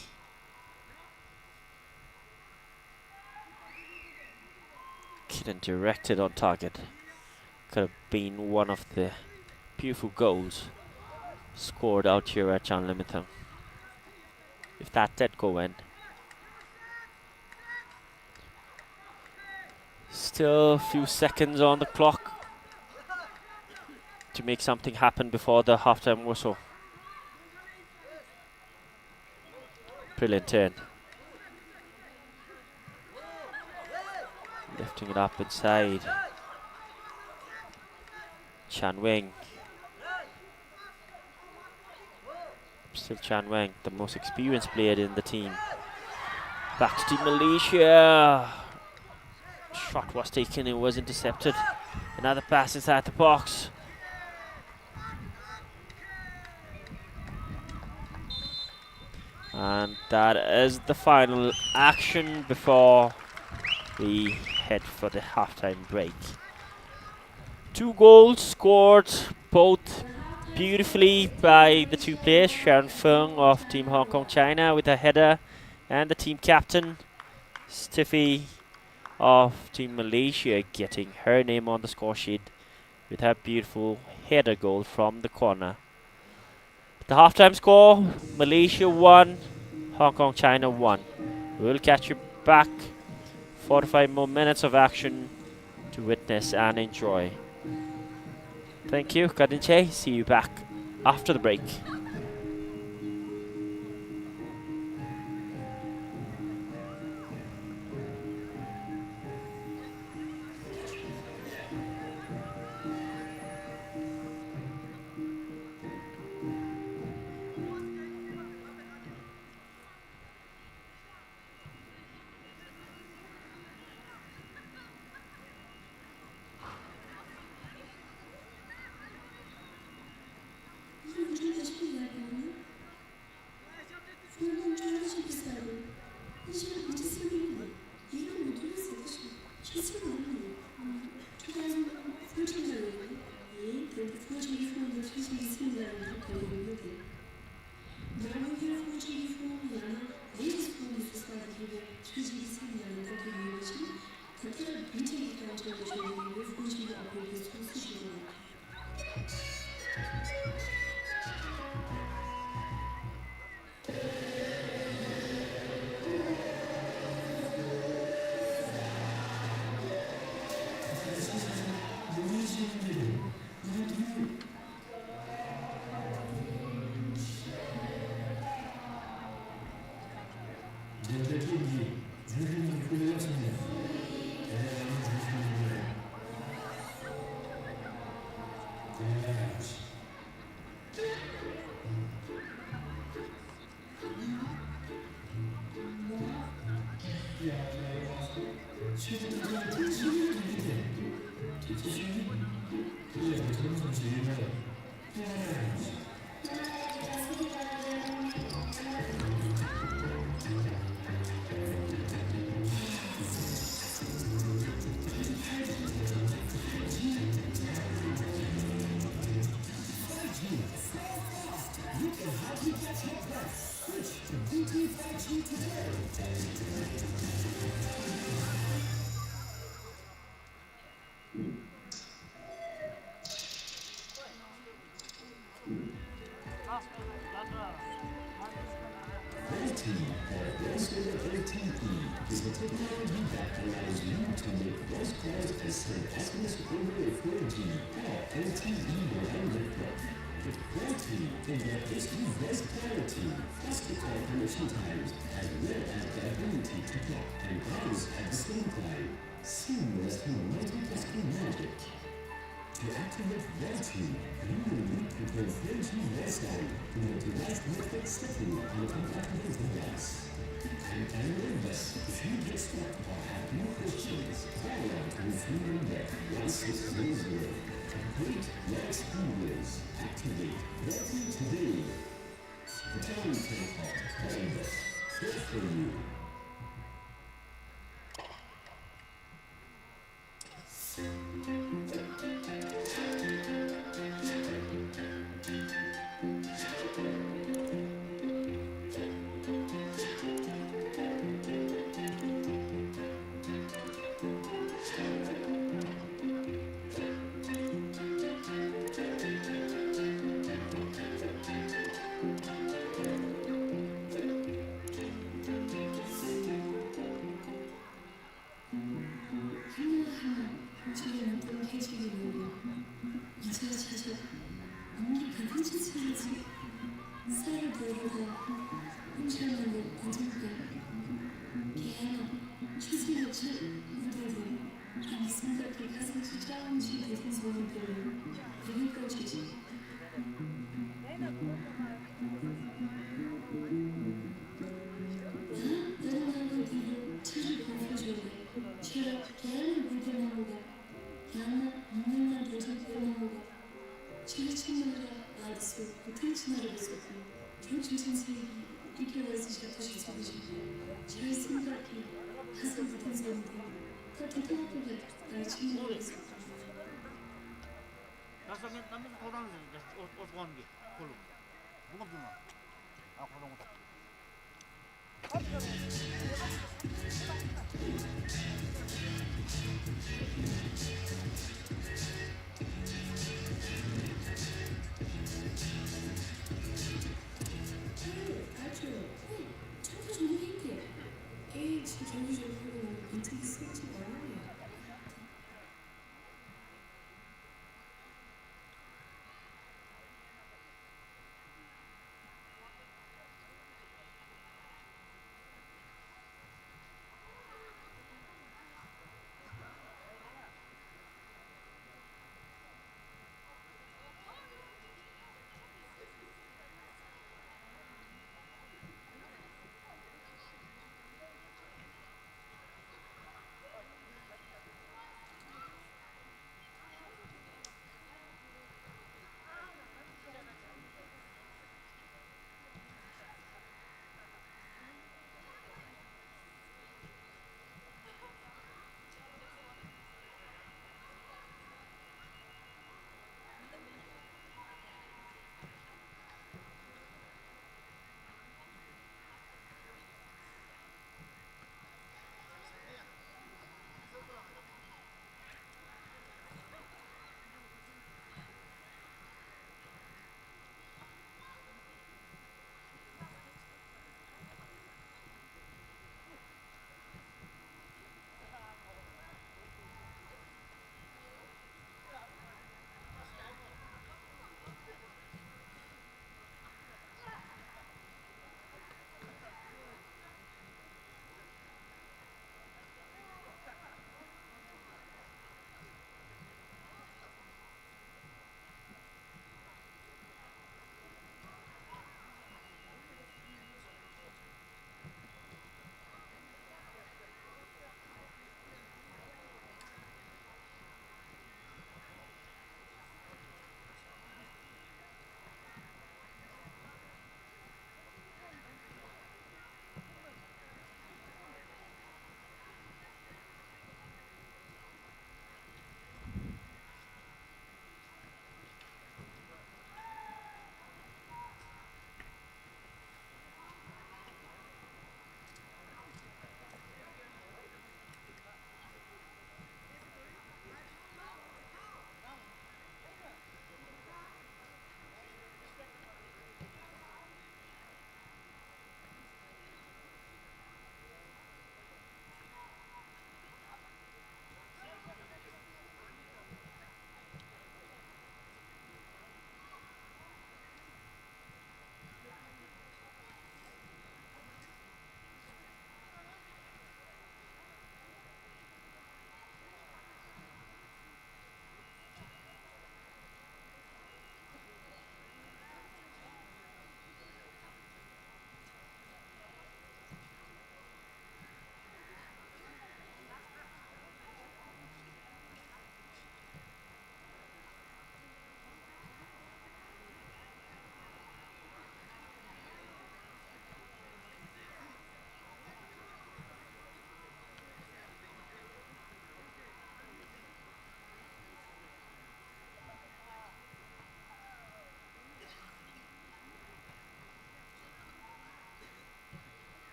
Couldn't direct it on target. Could have been one of the beautiful goals scored out here at John Limitong. If that did go in. Still a few seconds on the clock to make something happen before the halftime whistle. Brilliant turn. Lifting it up inside. Chan Weng. Still Chan Weng, the most experienced player in the team. Back to Team Malaysia. Shot was taken, it was intercepted. Another pass inside the box. And that is the final action before we head for the halftime break. 2 goals scored, both beautifully by the two players. Sharon Fung of Team Hong Kong China with a header, and the team captain Stiffy of Team Malaysia getting her name on the score sheet with her beautiful header goal from the corner. The halftime score: Malaysia 1, Hong Kong China 1. We'll catch you back. 45 more minutes of action to witness and enjoy. Thank you, Kadinche. See you back after the break. 特别理解到这个是因为父亲的奥运从事这个问题。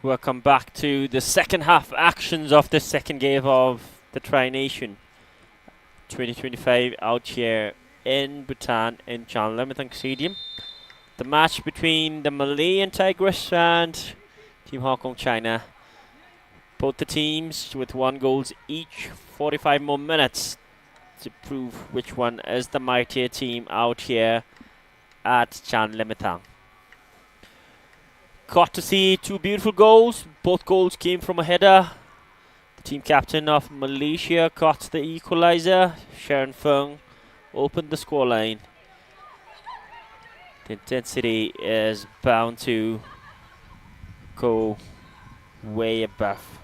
Welcome back to the second half actions of the second game of the Tri-Nation 2025 out here in Bhutan in Chanlamitang Stadium. The match between the Malayan Tigers and Team Hongkong China. Both the teams with 1 goals each, 45 more minutes to prove which one is the mightier team out here at Chanlamitang. Got to see 2 beautiful goals. Both goals came from a header. The team captain of Malaysia got the equaliser. Sharon Fung opened the scoreline. The intensity is bound to go way above.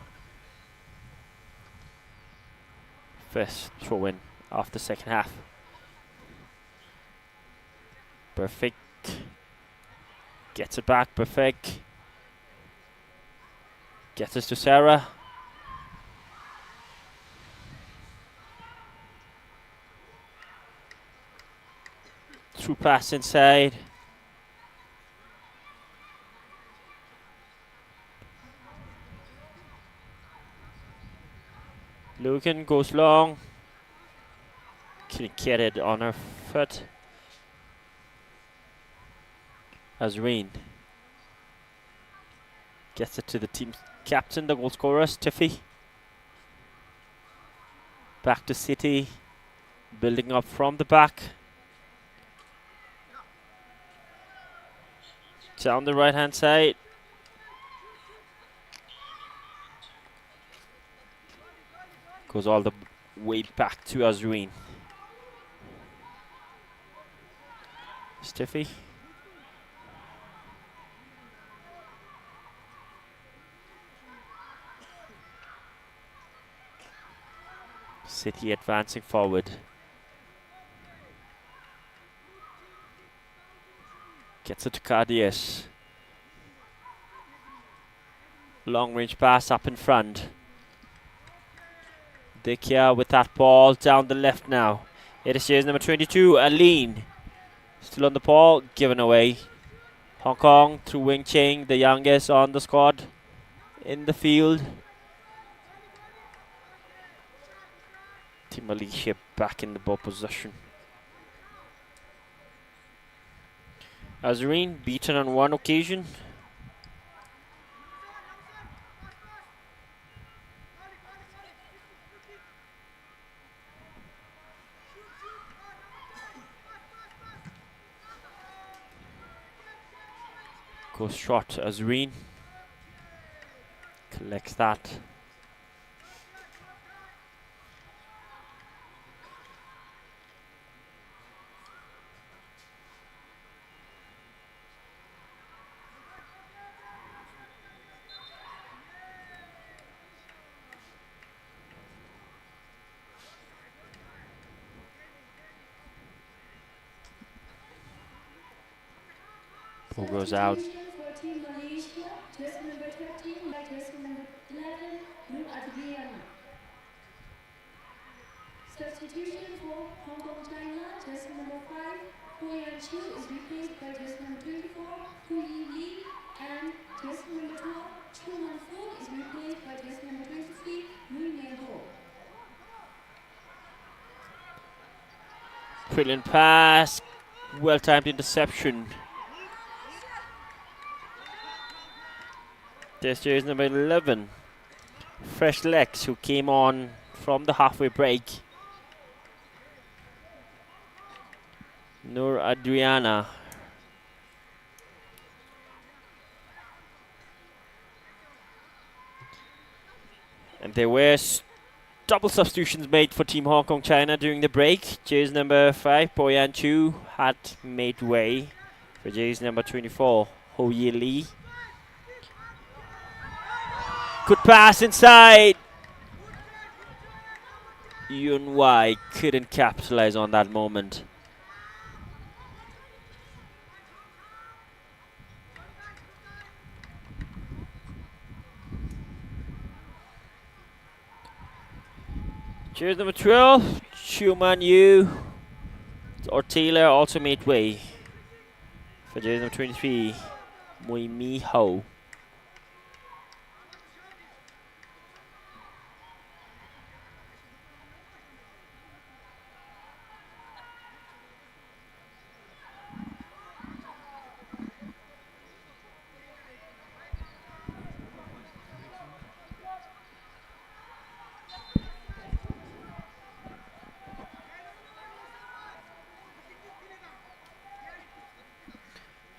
First throw in of the second half. Perfect. Gets it back, perfect. Gets us to Sarah. Through pass inside. Lucan goes long. Couldn't get it on her foot. Azreen gets it to the team captain, the goal scorer, Tiffy. Back to City, building up from the back. Down the right hand side. Goes all the way back to Azreen. Stiffy. City advancing forward. Gets it to Cardias. Long range pass up in front. Dikia with that ball down the left now. It is jersey number 22, Aline. Still on the ball, given away. Hong Kong through Wing Ching, the youngest on the squad in the field. Team Malaysia back in the ball position. Azreen beaten on 1 occasion. Goes short, Azreen. Collects that. Ball goes out. For Team Malaysia, jersey number 13 by jersey number 11, Nur Adriana. Substitution for Hong Kong China, jersey number 5, Hu Yan Chiu is replaced by jersey number 24, Hu Yi Li, and jersey number 12, Chu Man Fu is replaced by jersey number 23, Nguyen Nguyen Ho. Brilliant pass. Well timed interception. This is number 11. Fresh legs who came on from the halfway break. Nur Adriana, And there were double substitutions made for Team Hong Kong China during the break. Jersey number 5, Boyan Chu, had made way for jersey number 24, Ho Ye Lee. Good pass inside. Yun Wai couldn't capitalize on that moment. Jersey number 12, Chu Man Yu. Or Taylor also made way for jersey number 23, Mui Mi Ho.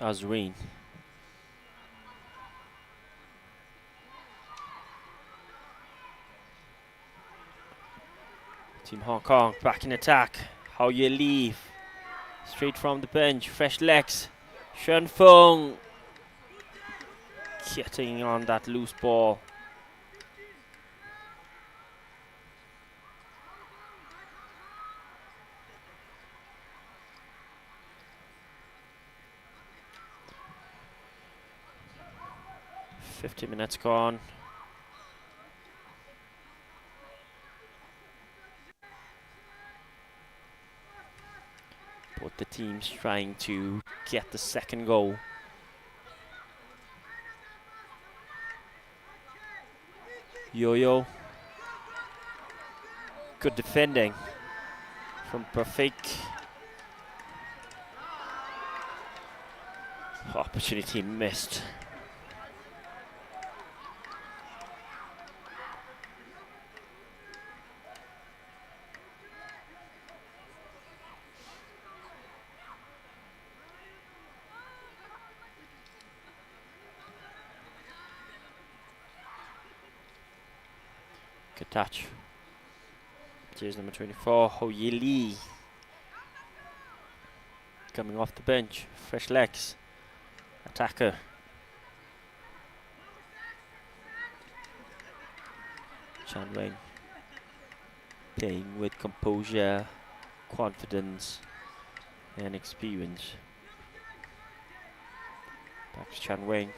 Azreen. Team Hong Kong back in attack. How you leave? Straight from the bench, fresh legs. Shen Feng getting on that loose ball. "50 minutes gone. Both the teams trying to get the second goal. Yo-Yo. Good defending from Perfect. Opportunity missed. Good touch. Jersey number 24, Ho Ye Lee. Coming off the bench, fresh legs. Attacker. Chan Weng playing with composure, confidence and experience. Back to Chan Weng.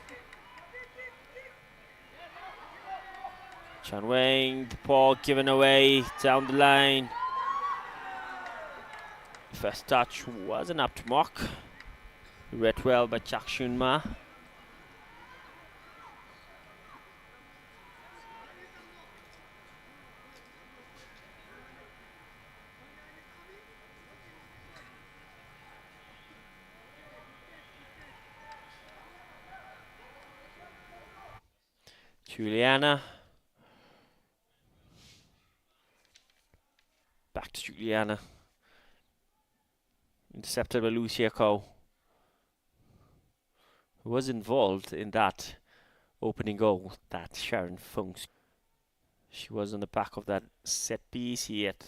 Chan Weng, the ball given away down the line. First touch wasn't up to mark. Read well by Chak Shun Ma. Juliana. Back to Juliana. Intercepted by Lucia Ko, who was involved in that opening goal that Sharon Fung. She was on the back of that set piece, yet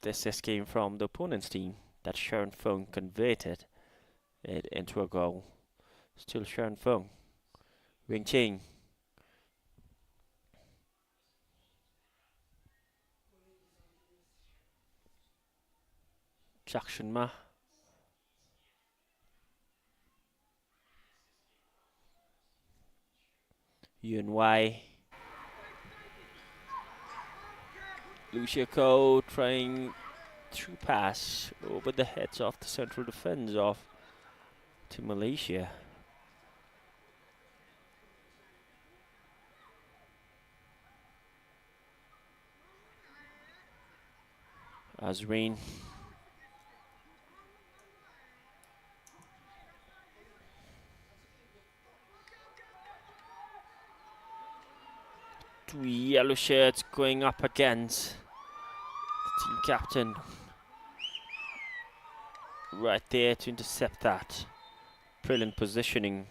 the assist came from the opponent's team that Sharon Fung converted it into a goal. Still Sharon Fung. Wing Ching. Chak Shun Ma. Yun Wai. Lucia Ko trying through pass over the heads of the central defence of to Malaysia. Azreen. Two yellow shirts going up against the team captain. Right there to intercept that. Brilliant positioning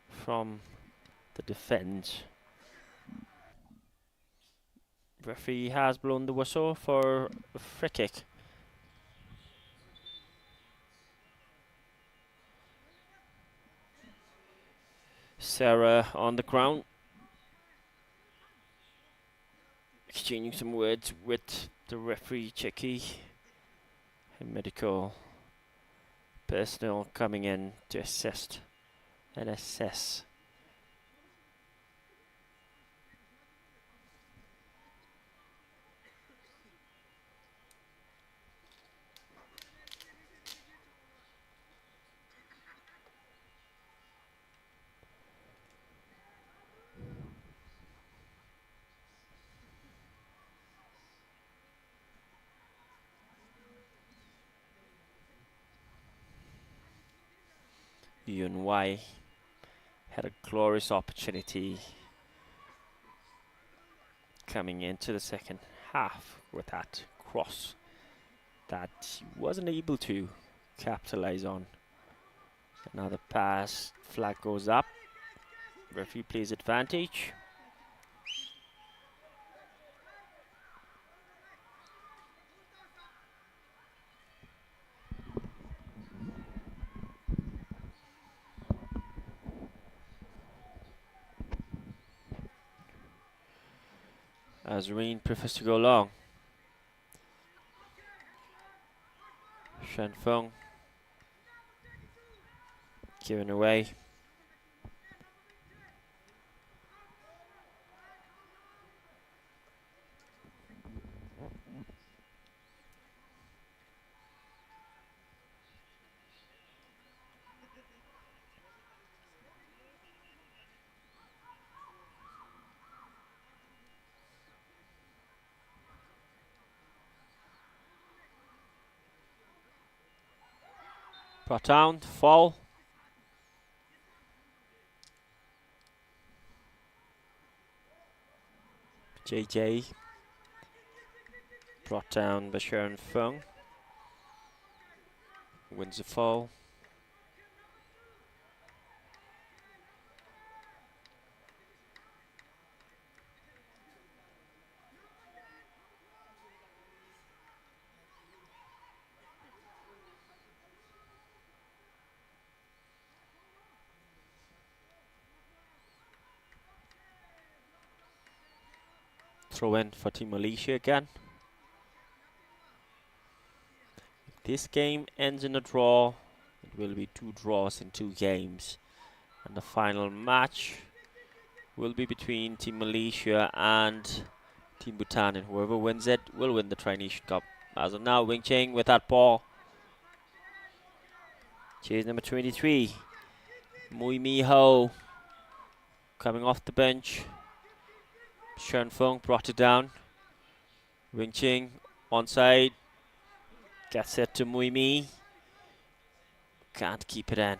from the defence. Referee has blown the whistle for a free kick. Sarah on the ground, exchanging some words with the referee Chicky. And medical personnel coming in to assist and assess. Yun Wai had a glorious opportunity coming into the second half with that cross that he wasn't able to capitalize on. Another pass, flag goes up, referee plays advantage. Azreen prefers to go long. Shen Feng given away. Brought down, fall. JJ brought down by Sharon Feng. Wins the fall. Throw in for Team Malaysia again. If this game ends in a draw, it will be 2 draws in 2 games. And the final match will be between Team Malaysia and Team Bhutan, and whoever wins it will win the Tri-Nation Cup. As of now, Wing Ching with that ball. Chase number 23, Mui Mi Ho, coming off the bench. Shen Feng brought it down. Wing Ching onside. Gets it to Mui Mi. Can't keep it in.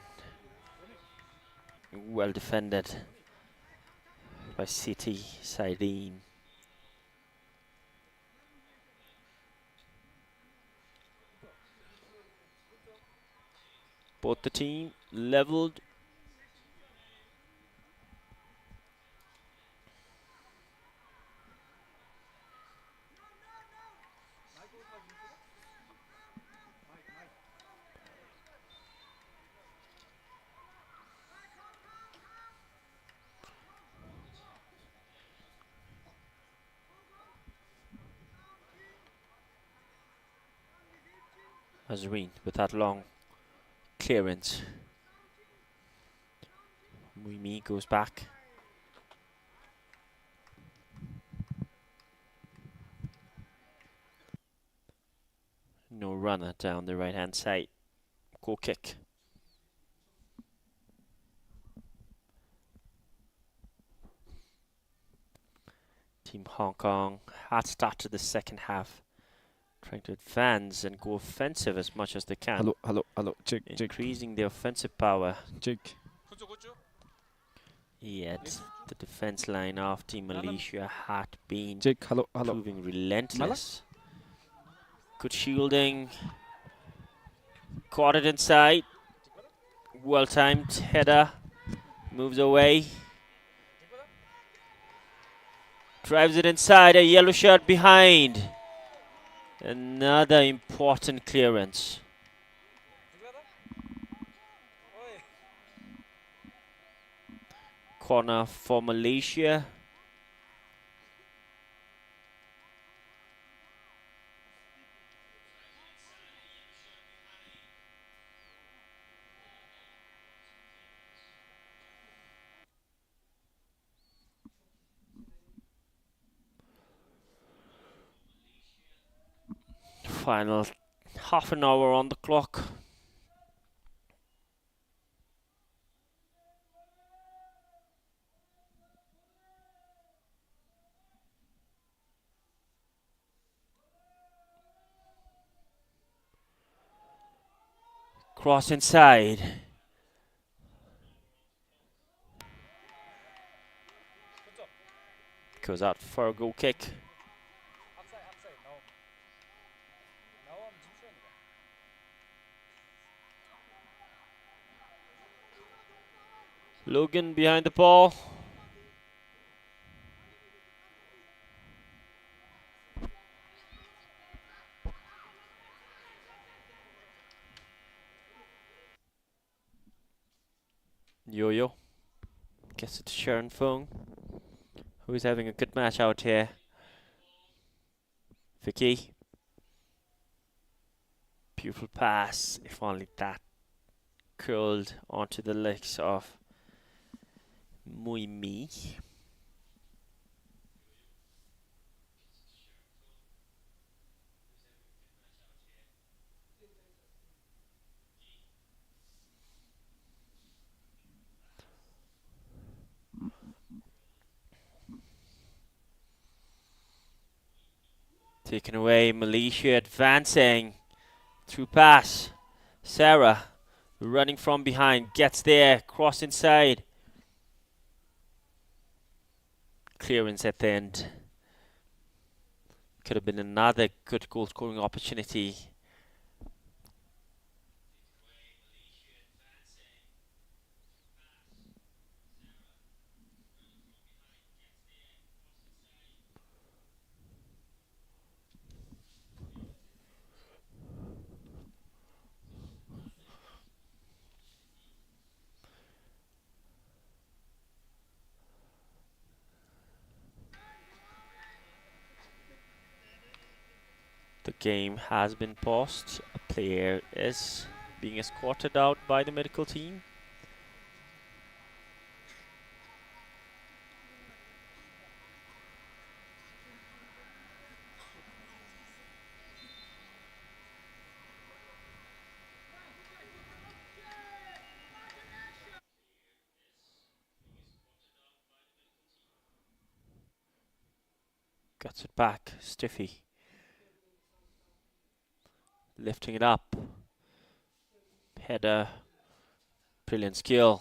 Well defended by City Saidin. Both the team leveled. Azreen with that long clearance. Mui Mi goes back. No runner down the right hand side. Goal kick. Team Hong Kong had started the second half trying to advance and go offensive as much as they can. Hello. Check. Increasing their offensive power. Check. Yet the defense line of Team Malaysia had been Check. Hello. proving relentless. Good shielding. Caught it inside. Well timed header. Moves away. Drives it inside, a yellow shirt behind. Another important clearance. Corner for Malaysia. Final half an hour on the clock. Cross inside. Goes out for a goal kick. Logan behind the ball. Yo-Yo gets it to Sharon Fung, who's having a good match out here. Vicky. Beautiful pass, if only that curled onto the legs of Muimi. Taken away, Malaysia advancing. Through pass. Sarah running from behind, gets there, cross inside. Clearance at the end. Could have been another good goal scoring opportunity. The game has been paused. A player is being escorted out by the medical team. Gets it back, Stiffy. Lifting it up. Header. Brilliant skill.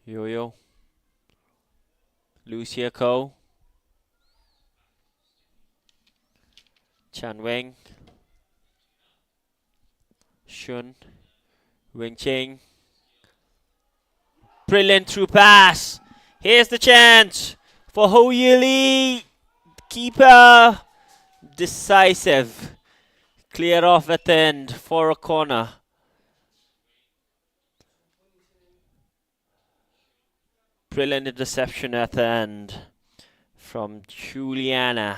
Yo-Yo. Lucia Ko. Chan Weng. Shun. Wing Ching. Brilliant through pass. Here's the chance for Ho Yi Lee. Keeper. Decisive. Clear off at the end for a corner. Brilliant interception at the end from Juliana.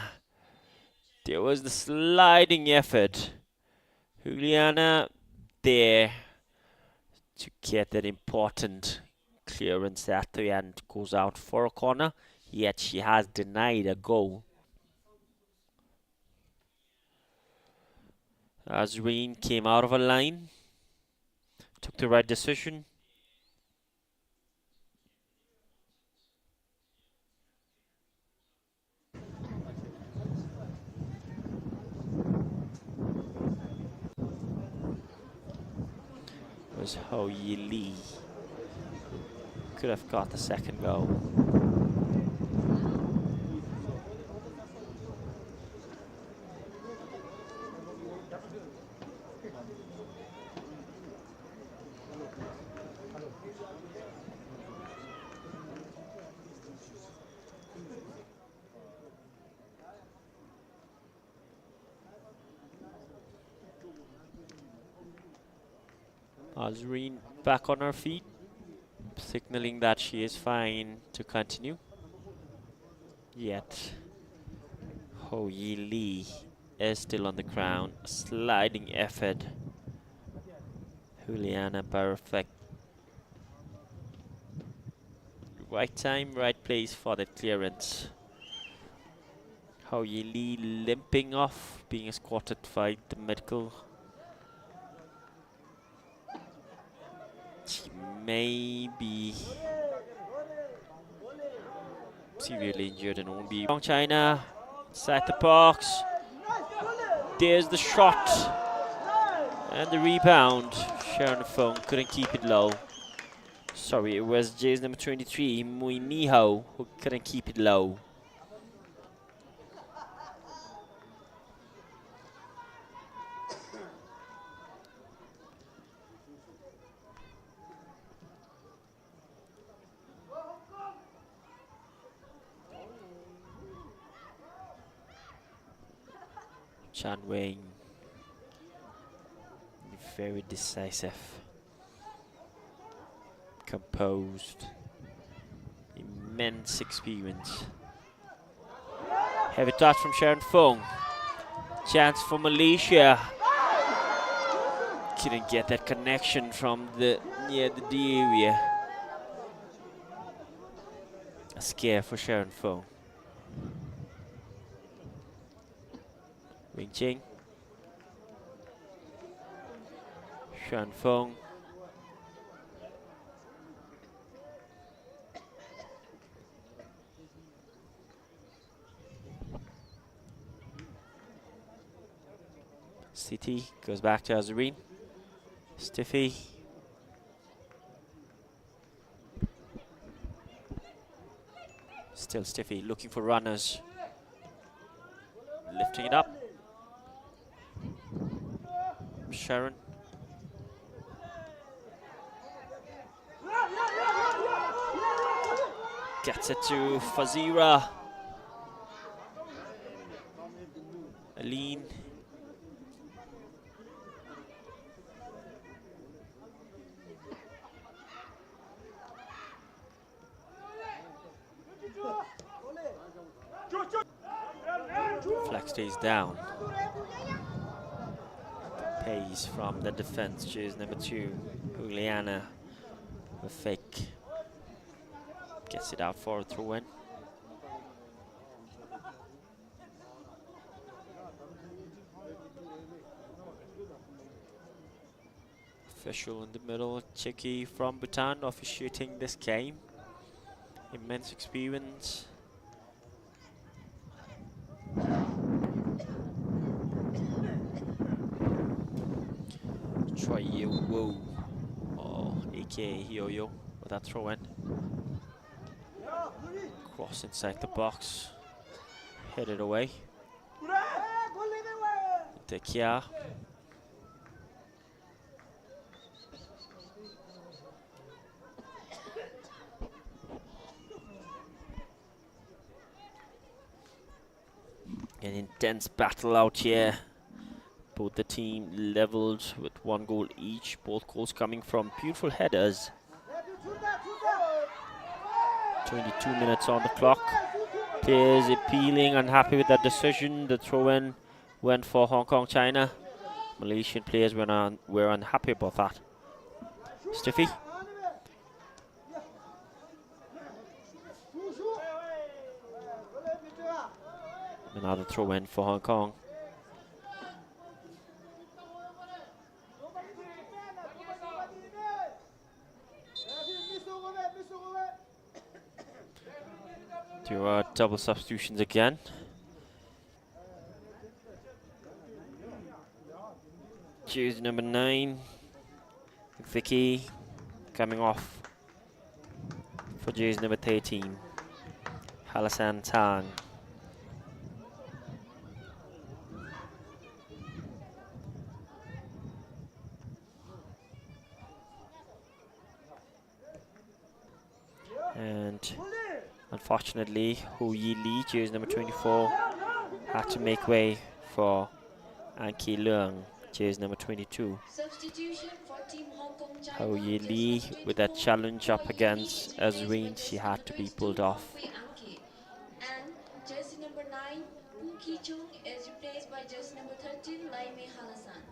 There was the sliding effort. Juliana there to get that important clearance at the end. Goes out for a corner, yet she has denied a goal. Azreen came out of a line, took the right decision. It was Ho Yi Lee who could have got the second goal. Azreen back on her feet, signaling that she is fine to continue. Yet, Ho Yi Lee is still on the ground, sliding effort. Juliana perfect. Right time, right place for that clearance. Ho Yi Lee limping off, being escorted by the medical. She may be severely injured and won't be. From China, inside the box. There's the shot. And the rebound. Sharon Fong couldn't keep it low. Sorry, it was Jay's number 23, Mui Miho, who couldn't keep it low. Chan Wei, very decisive, composed, immense experience. Heavy touch from Sharon Fong. Chance for Malaysia. Couldn't get that connection from near the D area. A scare for Sharon Fong. Wing Ching. Sharon Fong. City goes back to Azreen. Stiffy. Still Stiffy, looking for runners. Lifting it up. Sharon. Gets it to Fazira. Aline. Flag stays down. Pace from the defense. Choose number 2, Juliana. A fake. Gets it out for a throw-in. Official in the middle, Chiki from Bhutan, officiating this game. Immense experience. Choi Yo Woo, or aka Yo-Yo, with that throw in. Cross inside the box, headed away. Into Kia. An intense battle out here. Both the team leveled with 1 goal each. Both goals coming from beautiful headers. 22 minutes on the clock. Players appealing, unhappy with that decision. The throw-in went for Hong Kong, China. Malaysian players were unhappy about that. Stiffy. Another throw-in for Hong Kong. There are double substitutions again. Jersey number 9, Vicky, coming off for jersey number 13, Halasan Tang. And unfortunately, Hu Yi Lee, jersey number 24, had to make way for Anki Leung, jersey number 22. Substitution for Team Hong Kong Hou China, Yi jersey Lee number with that 24, challenge Hua up Yi Li against is replaced by Azreen. She jersey had number to be 22, pulled Huang off. Hui Anke. And jersey number 9, Pu Ki Chung is replaced by jersey number 13, Lai Mei Halasan.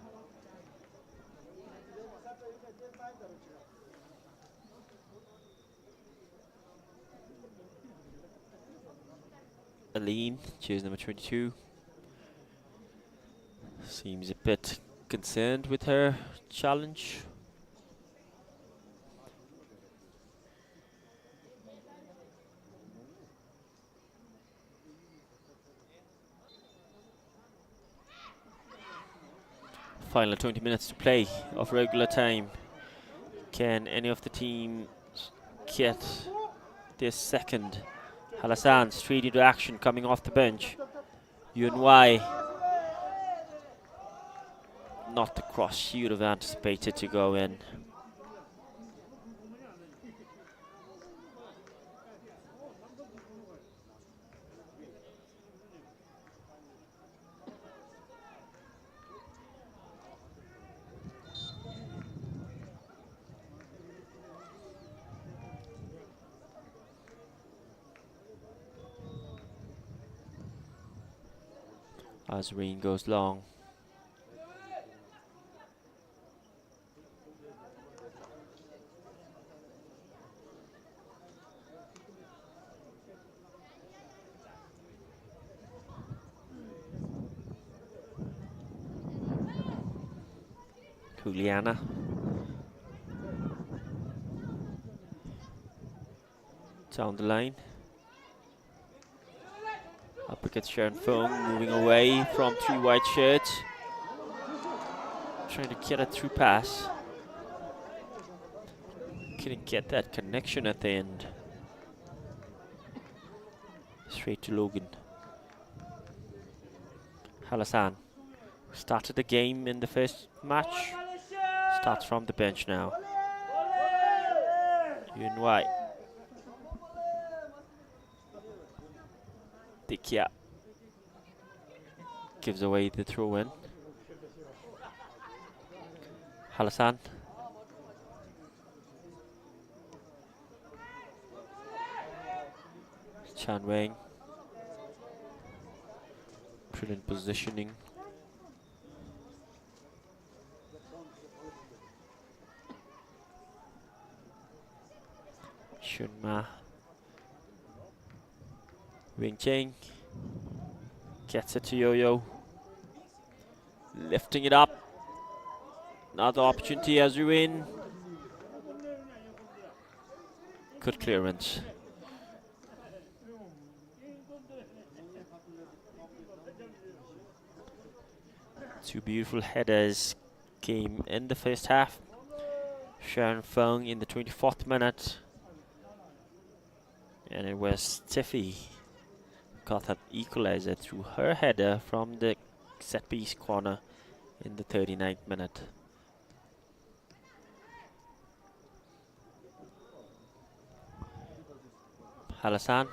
Aline, jersey number 22, seems a bit concerned with her challenge. Final 20 minutes to play of regular time. Can any of the teams get their second? Halassan straight into action coming off the bench. Yun Wai, not the cross she would have anticipated to go in. Azreen goes long. Juliana. Down the line. Up against Sharon Fung, moving away from three white shirts. Trying to get a through pass. Couldn't get that connection at the end. Straight to Logan. Halassan started the game in the first match. Starts from the bench now. Yun Wai. Dikia gives away the throw in. Halassan. Chan Wang. Brilliant positioning. Shun Ma. Wing Cheng gets it to Yo-Yo. Lifting it up. Another opportunity as we win. Good clearance. Two beautiful headers came in the first half. Sharon Fung in the 24th minute. And it was Tiffy got that equalizer through her header from the set piece corner in the 39th minute. Halassan.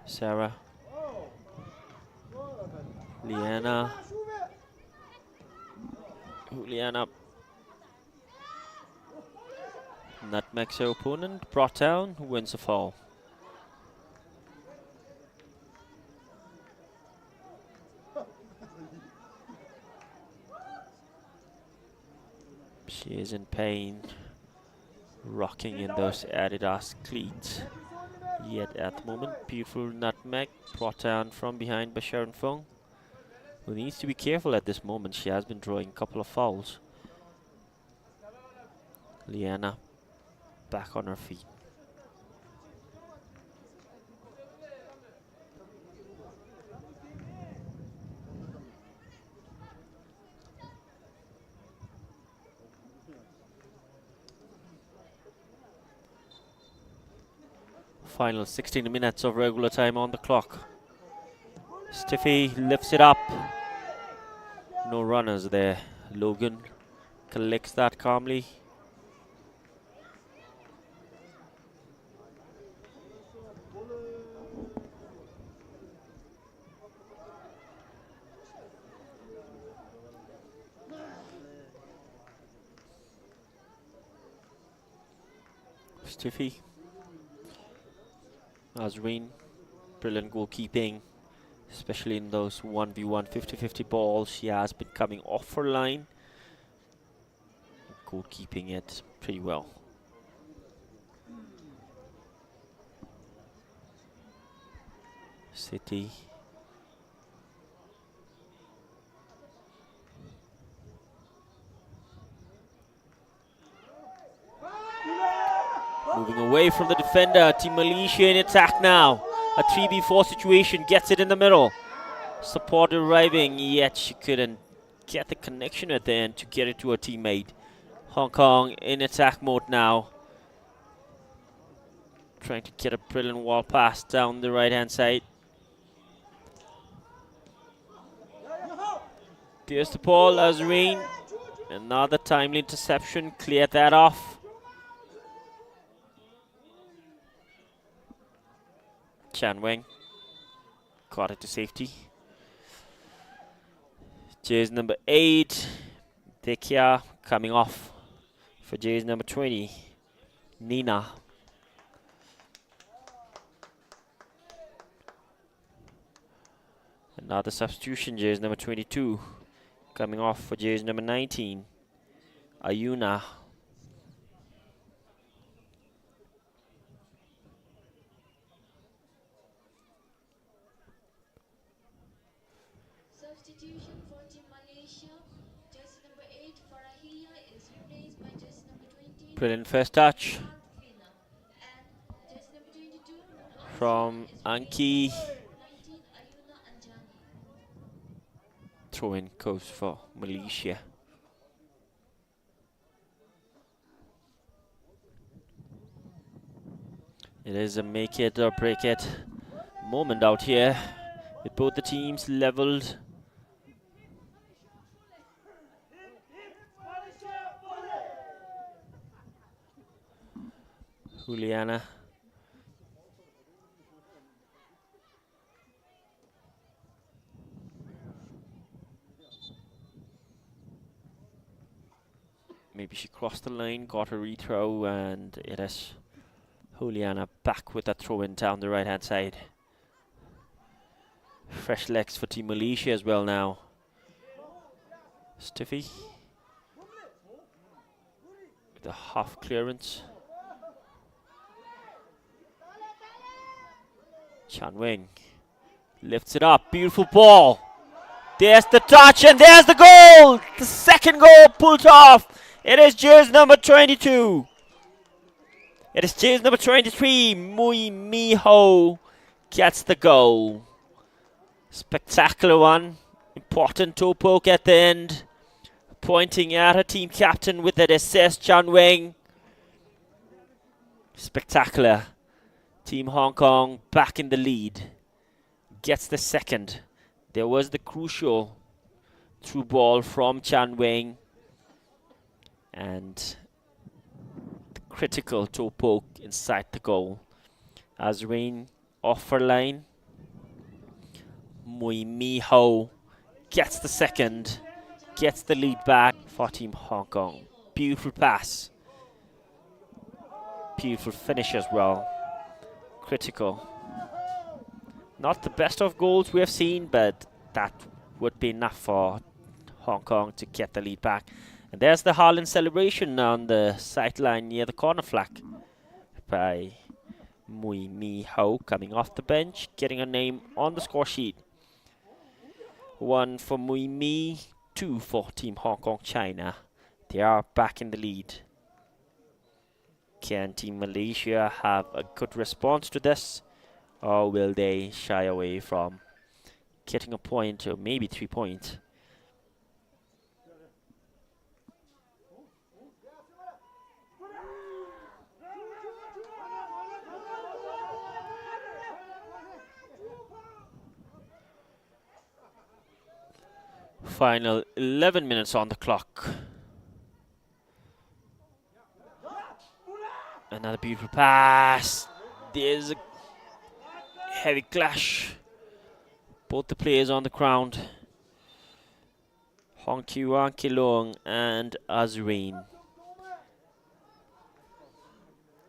Sarah. Liana. Juliana nutmegs her opponent. Brought down. Wins the fall. She is in pain, rocking in those Adidas cleats. Yet at the moment, beautiful nutmeg brought down from behind by Sharon Fung, who needs to be careful at this moment. She has been drawing a couple of fouls. Liana back on her feet. Final 16 minutes of regular time on the clock. Stiffy lifts it up. No runners there. Logan collects that calmly. Stiffy. Azreen. Brilliant goalkeeping, especially in those 1v1 50-50 balls. She has been coming off her line, goalkeeping it pretty well. City. Moving away from the defender. Team Malaysia in attack now. A 3v4 situation, gets it in the middle. Support arriving, yet she couldn't get the connection at the end to get it to her teammate. Hong Kong in attack mode now. Trying to get a brilliant wall pass down the right hand side. There's the ball, Azreen. Another timely interception, cleared that off. Chan Weng got it to safety. Jersey number 8, Dekia coming off for jersey number 20, Nina. Another substitution, jersey number 22, coming off for jersey number 19, Ayuna. Substitution for Team Malaysia. Jersey number 8, Farahia, is replaced by jersey number 20. Brilliant first touch And jersey number 22, from Anki. 19, Ayuna and Jani. Throw in goes for Malaysia. It is a make it or break it moment out here, with both the teams leveled. Juliana. Maybe she crossed the line, got a rethrow, and it is Juliana back with that throw in down the right hand side. Fresh legs for Team Malaysia as well now. Stiffy with a half clearance. Chan Weng lifts it up, beautiful ball. There's the touch and there's the goal! The second goal pulled off. It is jersey number 22. It is jersey number 23, Mui Mi Ho, gets the goal. Spectacular one. Important toe poke at the end. Pointing at her team captain with that assist, Chan Weng. Spectacular. Team Hong Kong back in the lead. Gets the second. There was the crucial through ball from Chan Weng. And the critical toe poke inside the goal. As Rain off her line. Mui Mi Ho gets the second. Gets the lead back for Team Hong Kong. Beautiful pass. Beautiful finish as well. Critical. Not the best of goals we have seen, but that would be enough for Hong Kong to get the lead back. And there's the Haaland celebration on the sideline near the corner flag by Mui Mi Ho, coming off the bench, getting her name on the score sheet. 1 for Mui Mi, 2 for Team Hong Kong China. They are back in the lead. Can Team Malaysia have a good response to this, or will they shy away from getting a point or maybe 3 points? Final 11 minutes on the clock. Another beautiful pass. There's a heavy clash. Both the players on the ground. Hong Ki-wan, Kilong and Azreen.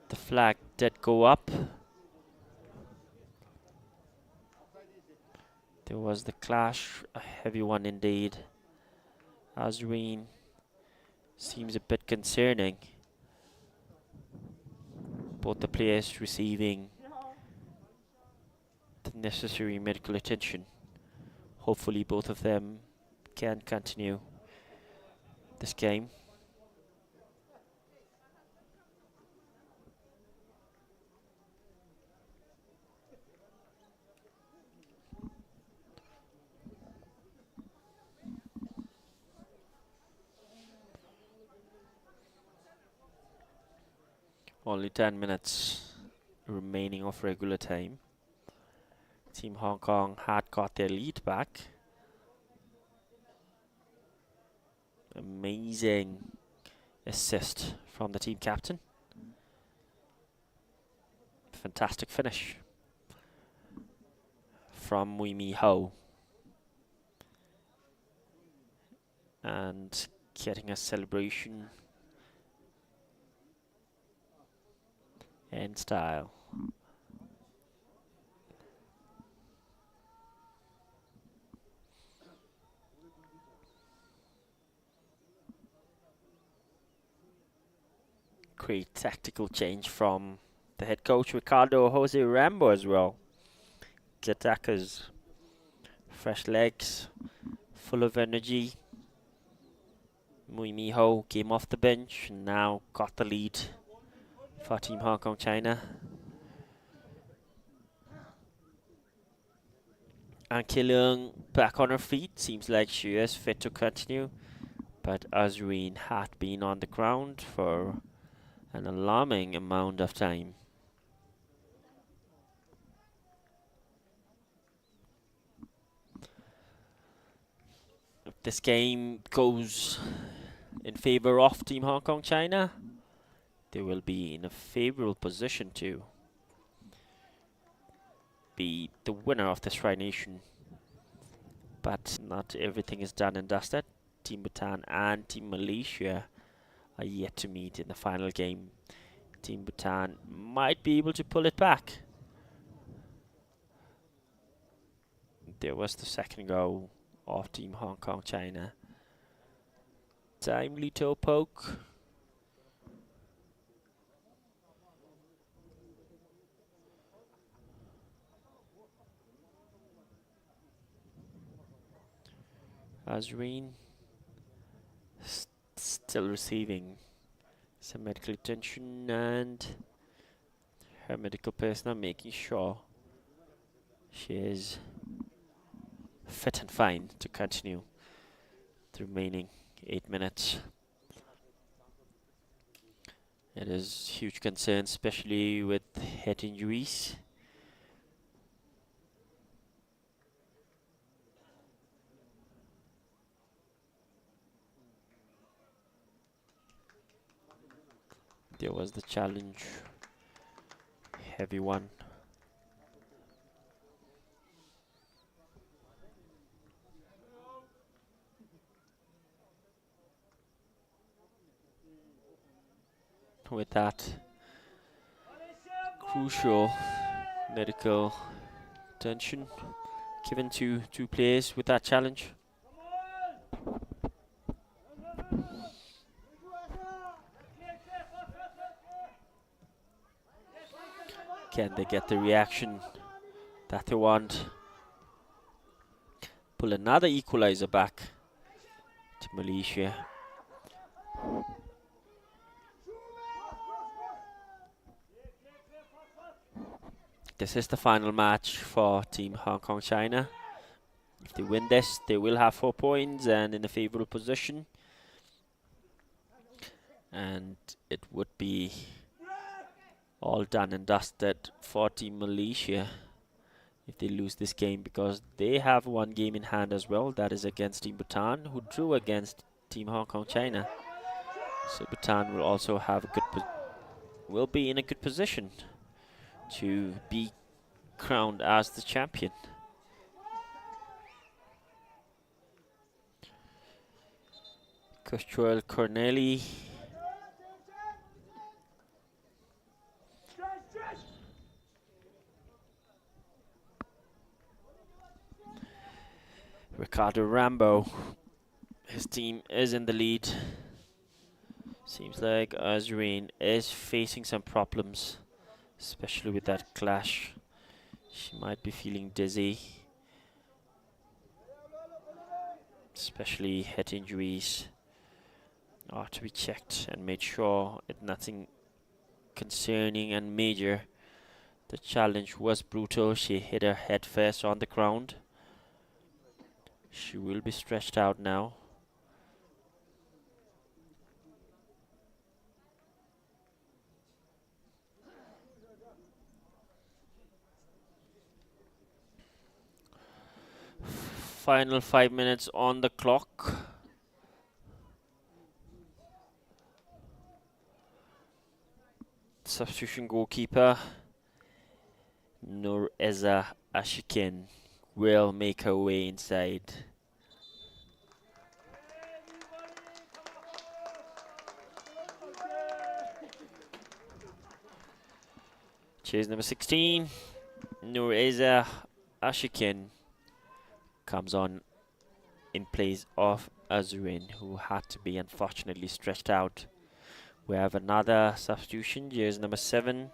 The flag did go up. There was the clash, a heavy one indeed. Azreen seems a bit concerning. Both the players receiving the necessary medical attention. Hopefully both of them can continue this game. Only 10 minutes remaining of regular time. Team Hong Kong had got their lead back. Amazing assist from the team captain. Fantastic finish from Mui Mi Ho. And getting a celebration in style. Great tactical change from the head coach Ricardo Jose Rambo as well. The attackers, fresh legs, full of energy. Mui Mi Ho came off the bench and now got the lead for Team Hong Kong China. And Ki Leung back on her feet, seems like she is fit to continue. But Azreen had been on the ground for an alarming amount of time. If this game goes in favor of Team Hong Kong China, they will be in a favorable position to be the winner of this Tri Nation. But not everything is done and dusted. Team Bhutan and Team Malaysia are yet to meet in the final game. Team Bhutan might be able to pull it back. There was the second goal of Team Hong Kong China. Timely toe poke. Azreen still receiving some medical attention, and her medical personnel making sure she is fit and fine to continue the remaining 8 minutes. It is huge concern, especially with head injuries. There was the challenge, heavy one. With that crucial medical attention given to two players with that challenge. Can they get the reaction that they want? Pull another equalizer back to Malaysia. This is the final match for Team Hong Kong China. If they win this, they will have 4 points and in a favorable position. And it would be all done and dusted for Team Malaysia if they lose this game, because they have one game in hand as well. That is against Team Bhutan, who drew against Team Hong Kong China. So Bhutan will also have a will be in a good position to be crowned as the champion. Coach Joel Corneli Ricardo Rambo, his team is in the lead. Seems like Azreen is facing some problems, especially with that clash. She might be feeling dizzy, especially head injuries are to be checked and made sure it's nothing concerning and major. The challenge was brutal. She hit her head first on the ground. She will be stretched out now. Final 5 minutes on the clock. Substitution goalkeeper Nureza Ashikin will make her way inside. Cheers number 16, Nureza Ashikin comes on in place of Azrin, who had to be unfortunately stretched out. We have another substitution, jersey number 7,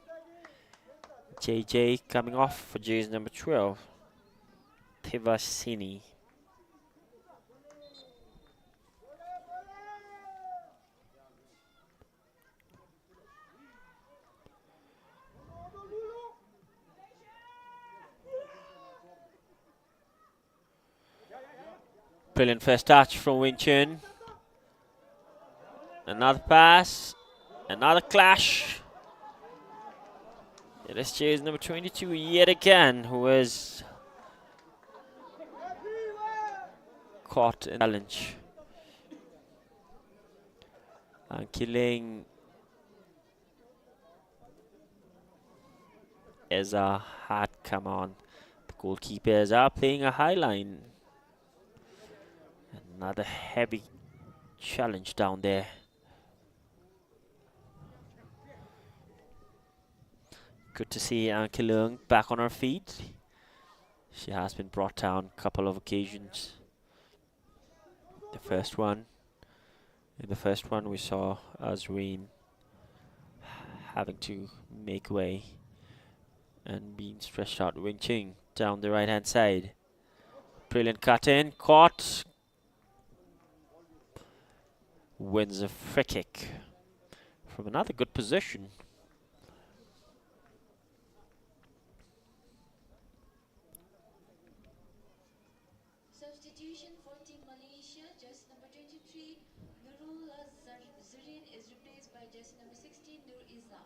JJ coming off for jersey number 12, Tivasini. Brilliant first touch from Wing Chun. Another pass, another clash. It is jersey number 22 yet again, who is caught in challenge. And killing Eza had come on. The goalkeepers are playing a high line. Another heavy challenge down there. Good to see Anki Leung back on her feet. She has been brought down a couple of occasions. In the first one we saw Azreen having to make way and being stretched out. Wing Ching down the right hand side. Brilliant cut in, caught. Wins a free kick from another good position. Substitution for Team Malaysia, jersey number 23, Nurullah Zareen is replaced by jersey number 16, Nur Iza.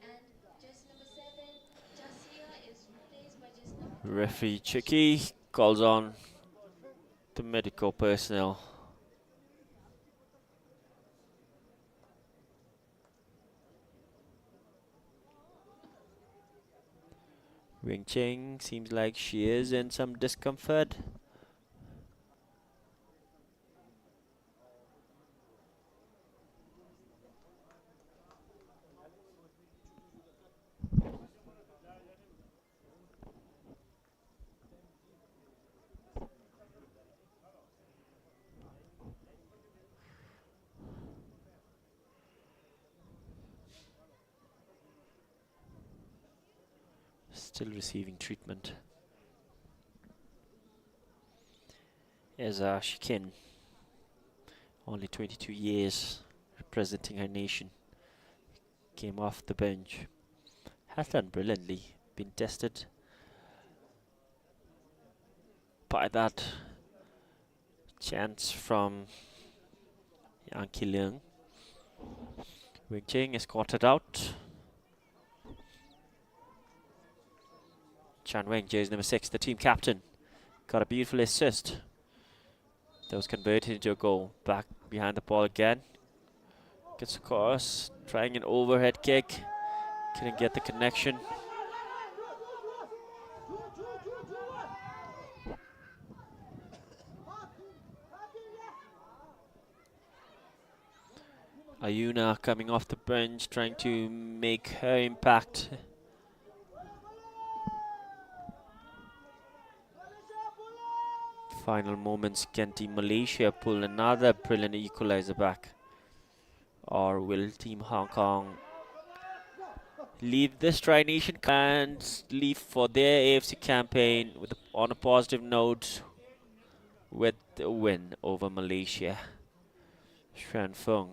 And jersey number 7, Jasia is replaced by jersey number 12. Referee Chicky calls on the medical personnel. Wing Ching seems like she is in some discomfort. Still receiving treatment. Eza Shikin, only 22 years, representing her nation, came off the bench. Has done brilliantly, been tested by that chance from Yang Ki Leung. Wing Ching is quartered out. Chan Weng, jersey number 6, the team captain, got a beautiful assist. That was converted into a goal. Back behind the ball again. Gets across, trying an overhead kick. Couldn't get the connection. Ayuna coming off the bench, trying to make her impact. Final moments, can Team Malaysia pull another brilliant equalizer back? Or will Team Hong Kong leave this Tri-Nation and leave for their AFC campaign on a positive note with a win over Malaysia? Xuan Feng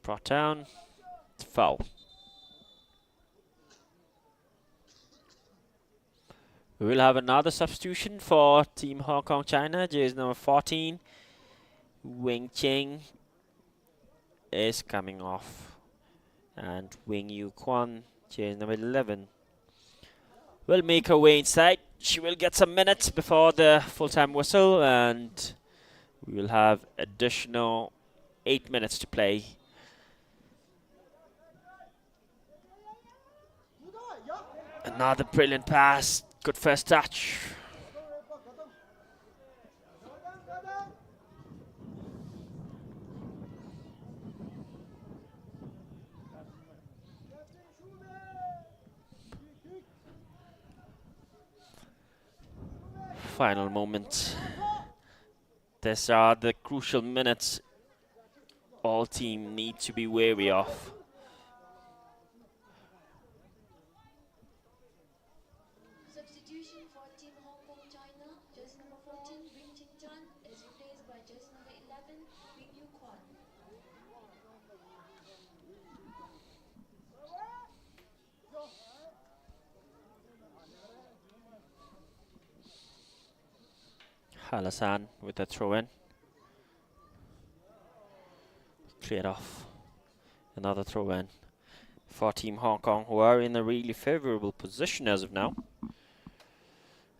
brought down, foul. We will have another substitution for Team Hong Kong China. Jersey number 14, Wing Ching is coming off, and Wing Yu Kwan, jersey number 11, will make her way inside. She will get some minutes before the full-time whistle, and we will have additional 8 minutes to play. Another brilliant pass, good first touch. Final moment. These are the crucial minutes all team need to be wary of. Substitution for Team Hong Kong China, jersey number 14, Wing Chin Chan is replaced by jersey number 11, Wing Yu Kwan. Halasan with a throw-in. Cleared off. Another throw-in for Team Hong Kong, who are in a really favorable position as of now.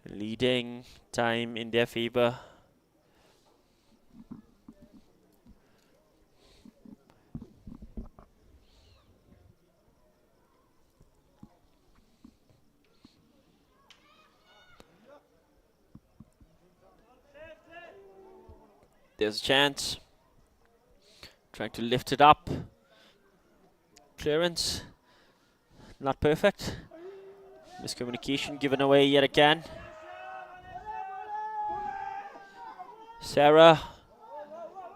Leading time in their favor. There's a chance. Trying to lift it up. Clearance. Not perfect. Miscommunication given away yet again. Sarah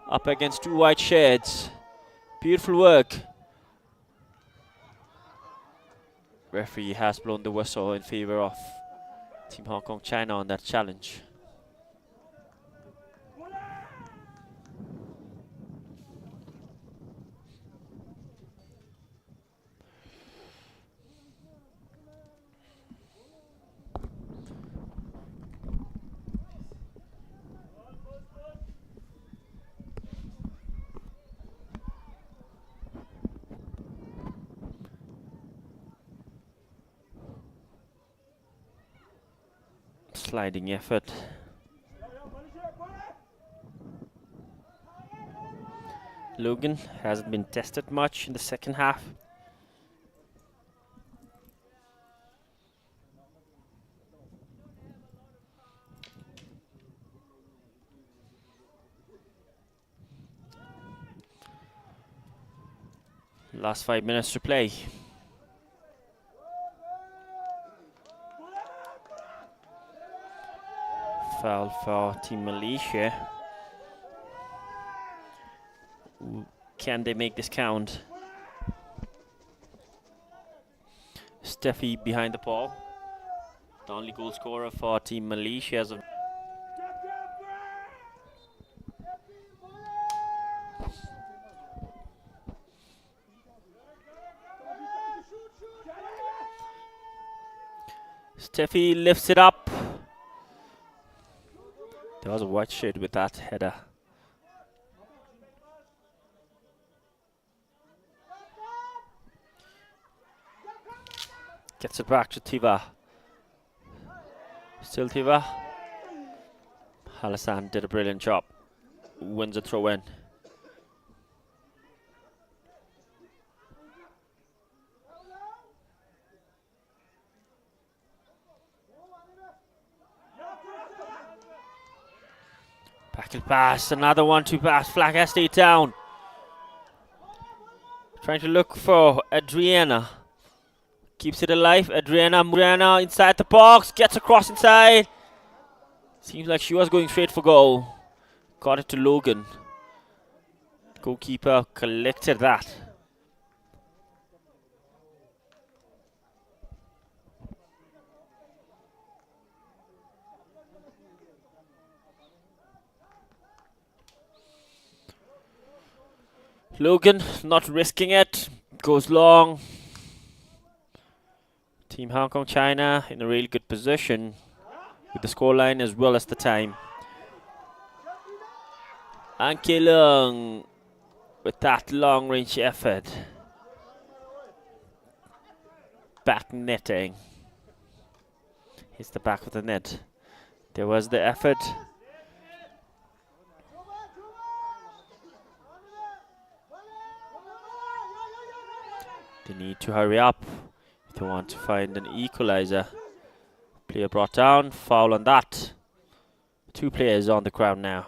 up against two white shades. Beautiful work. Referee has blown the whistle in favor of Team Hong Kong China on that challenge. Sliding effort. Logan hasn't been tested much in the second half. Last 5 minutes to play. Foul for Team Malaysia. Can they make this count? Steffi behind the ball. The only goal scorer for Team Malaysia as of Steffi lifts it up. There was a white shade with that header. Gets it back to Tiva. Still Tiva. Halasan did a brilliant job. Wins a throw in. Back pass, another 1-2 pass. Flag has stayed down. Trying to look for Adriana. Keeps it alive. Adriana inside the box. Gets across inside. Seems like she was going straight for goal. Got it to Logan. Goalkeeper collected that. Logan not risking it. Goes long. Team Hong Kong China in a really good position with the scoreline as well as the time. An Ki Leung with that long range effort. Back netting. Hits the back of the net. There was the effort. They need to hurry up if they want to find an equalizer. Player brought down, foul on that. 2 players on the ground now.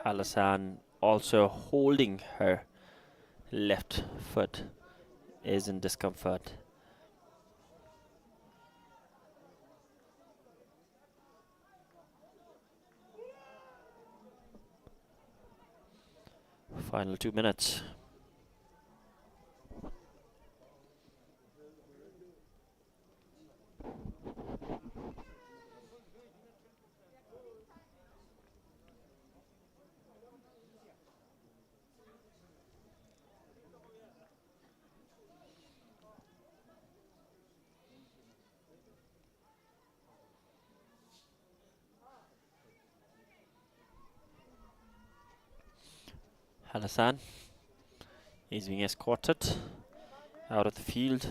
Alasan also holding her left foot is in discomfort. Final 2 minutes. Alasan is being escorted out of the field.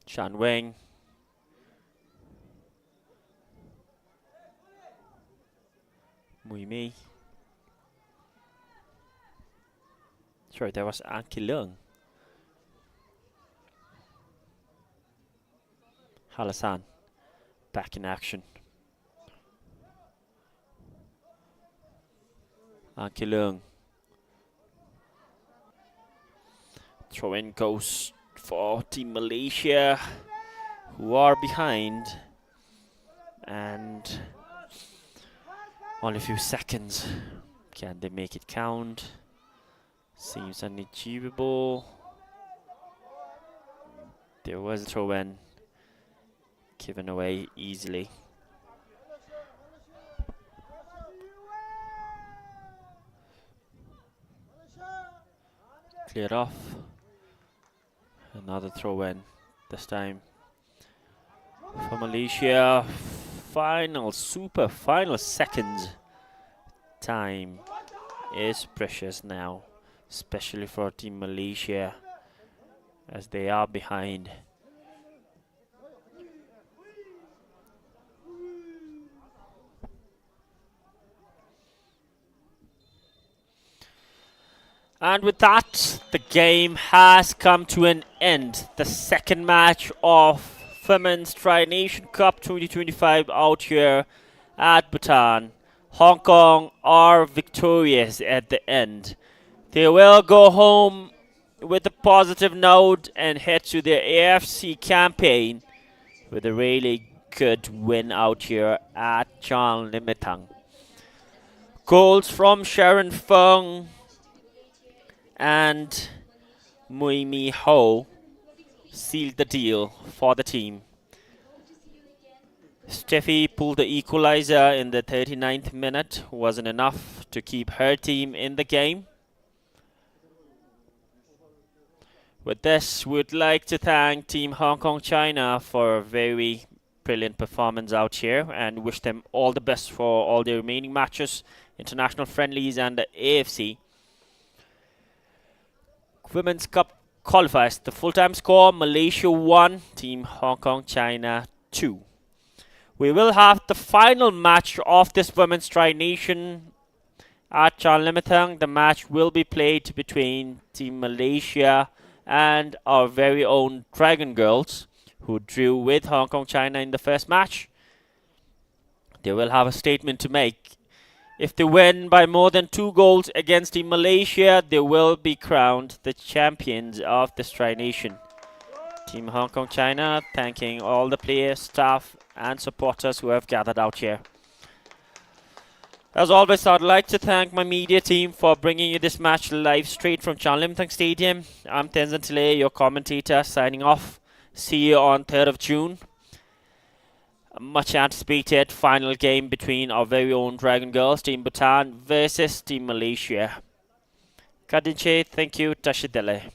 Chan Weng. Mui Mi. Sorry, that was An Ki Leung. Alasan back in action. An Ki Leung. Throw in goes for Team Malaysia, who are behind. And only a few seconds. Can they make it count? Seems unachievable. There was a throw in given away easily. Cleared off. Another throw in, this time for Malaysia. Super final seconds. Time is precious now, especially for Team Malaysia as they are behind. And with that, the game has come to an end. The second match of Women's Tri-Nation Cup 2025 out here at Bhutan. Hong Kong are victorious at the end. They will go home with a positive note and head to their AFC campaign with a really good win out here at Chan Limitang. Goals from Sharon Fung and Mui Mi Ho sealed the deal for the team. Steffi pulled the equalizer in the 39th minute. Wasn't enough to keep her team in the game. With this, we'd like to thank Team Hong Kong China for a very brilliant performance out here and wish them all the best for all their remaining matches, international friendlies and the AFC. Women's Cup qualifiers. The full-time score, Malaysia 1, Team Hong Kong China 2. We will have the final match of this Women's Tri-Nation At Chanlimathang, the match will be played between Team Malaysia and our very own Dragon Girls, who drew with Hong Kong China in the first match. They will have a statement to make. If they win by more than 2 goals against Team Malaysia, they will be crowned the champions of this tri-nation. Team Hong Kong China thanking all the players, staff and supporters who have gathered out here. As always, I'd like to thank my media team for bringing you this match live straight from Chanlimathang Stadium. I'm Tenzin Tile, your commentator, signing off. See you on 3rd of June. A much anticipated final game between our very own Dragon Girls, Team Bhutan versus Team Malaysia. Kadinche, thank you, Tashidele.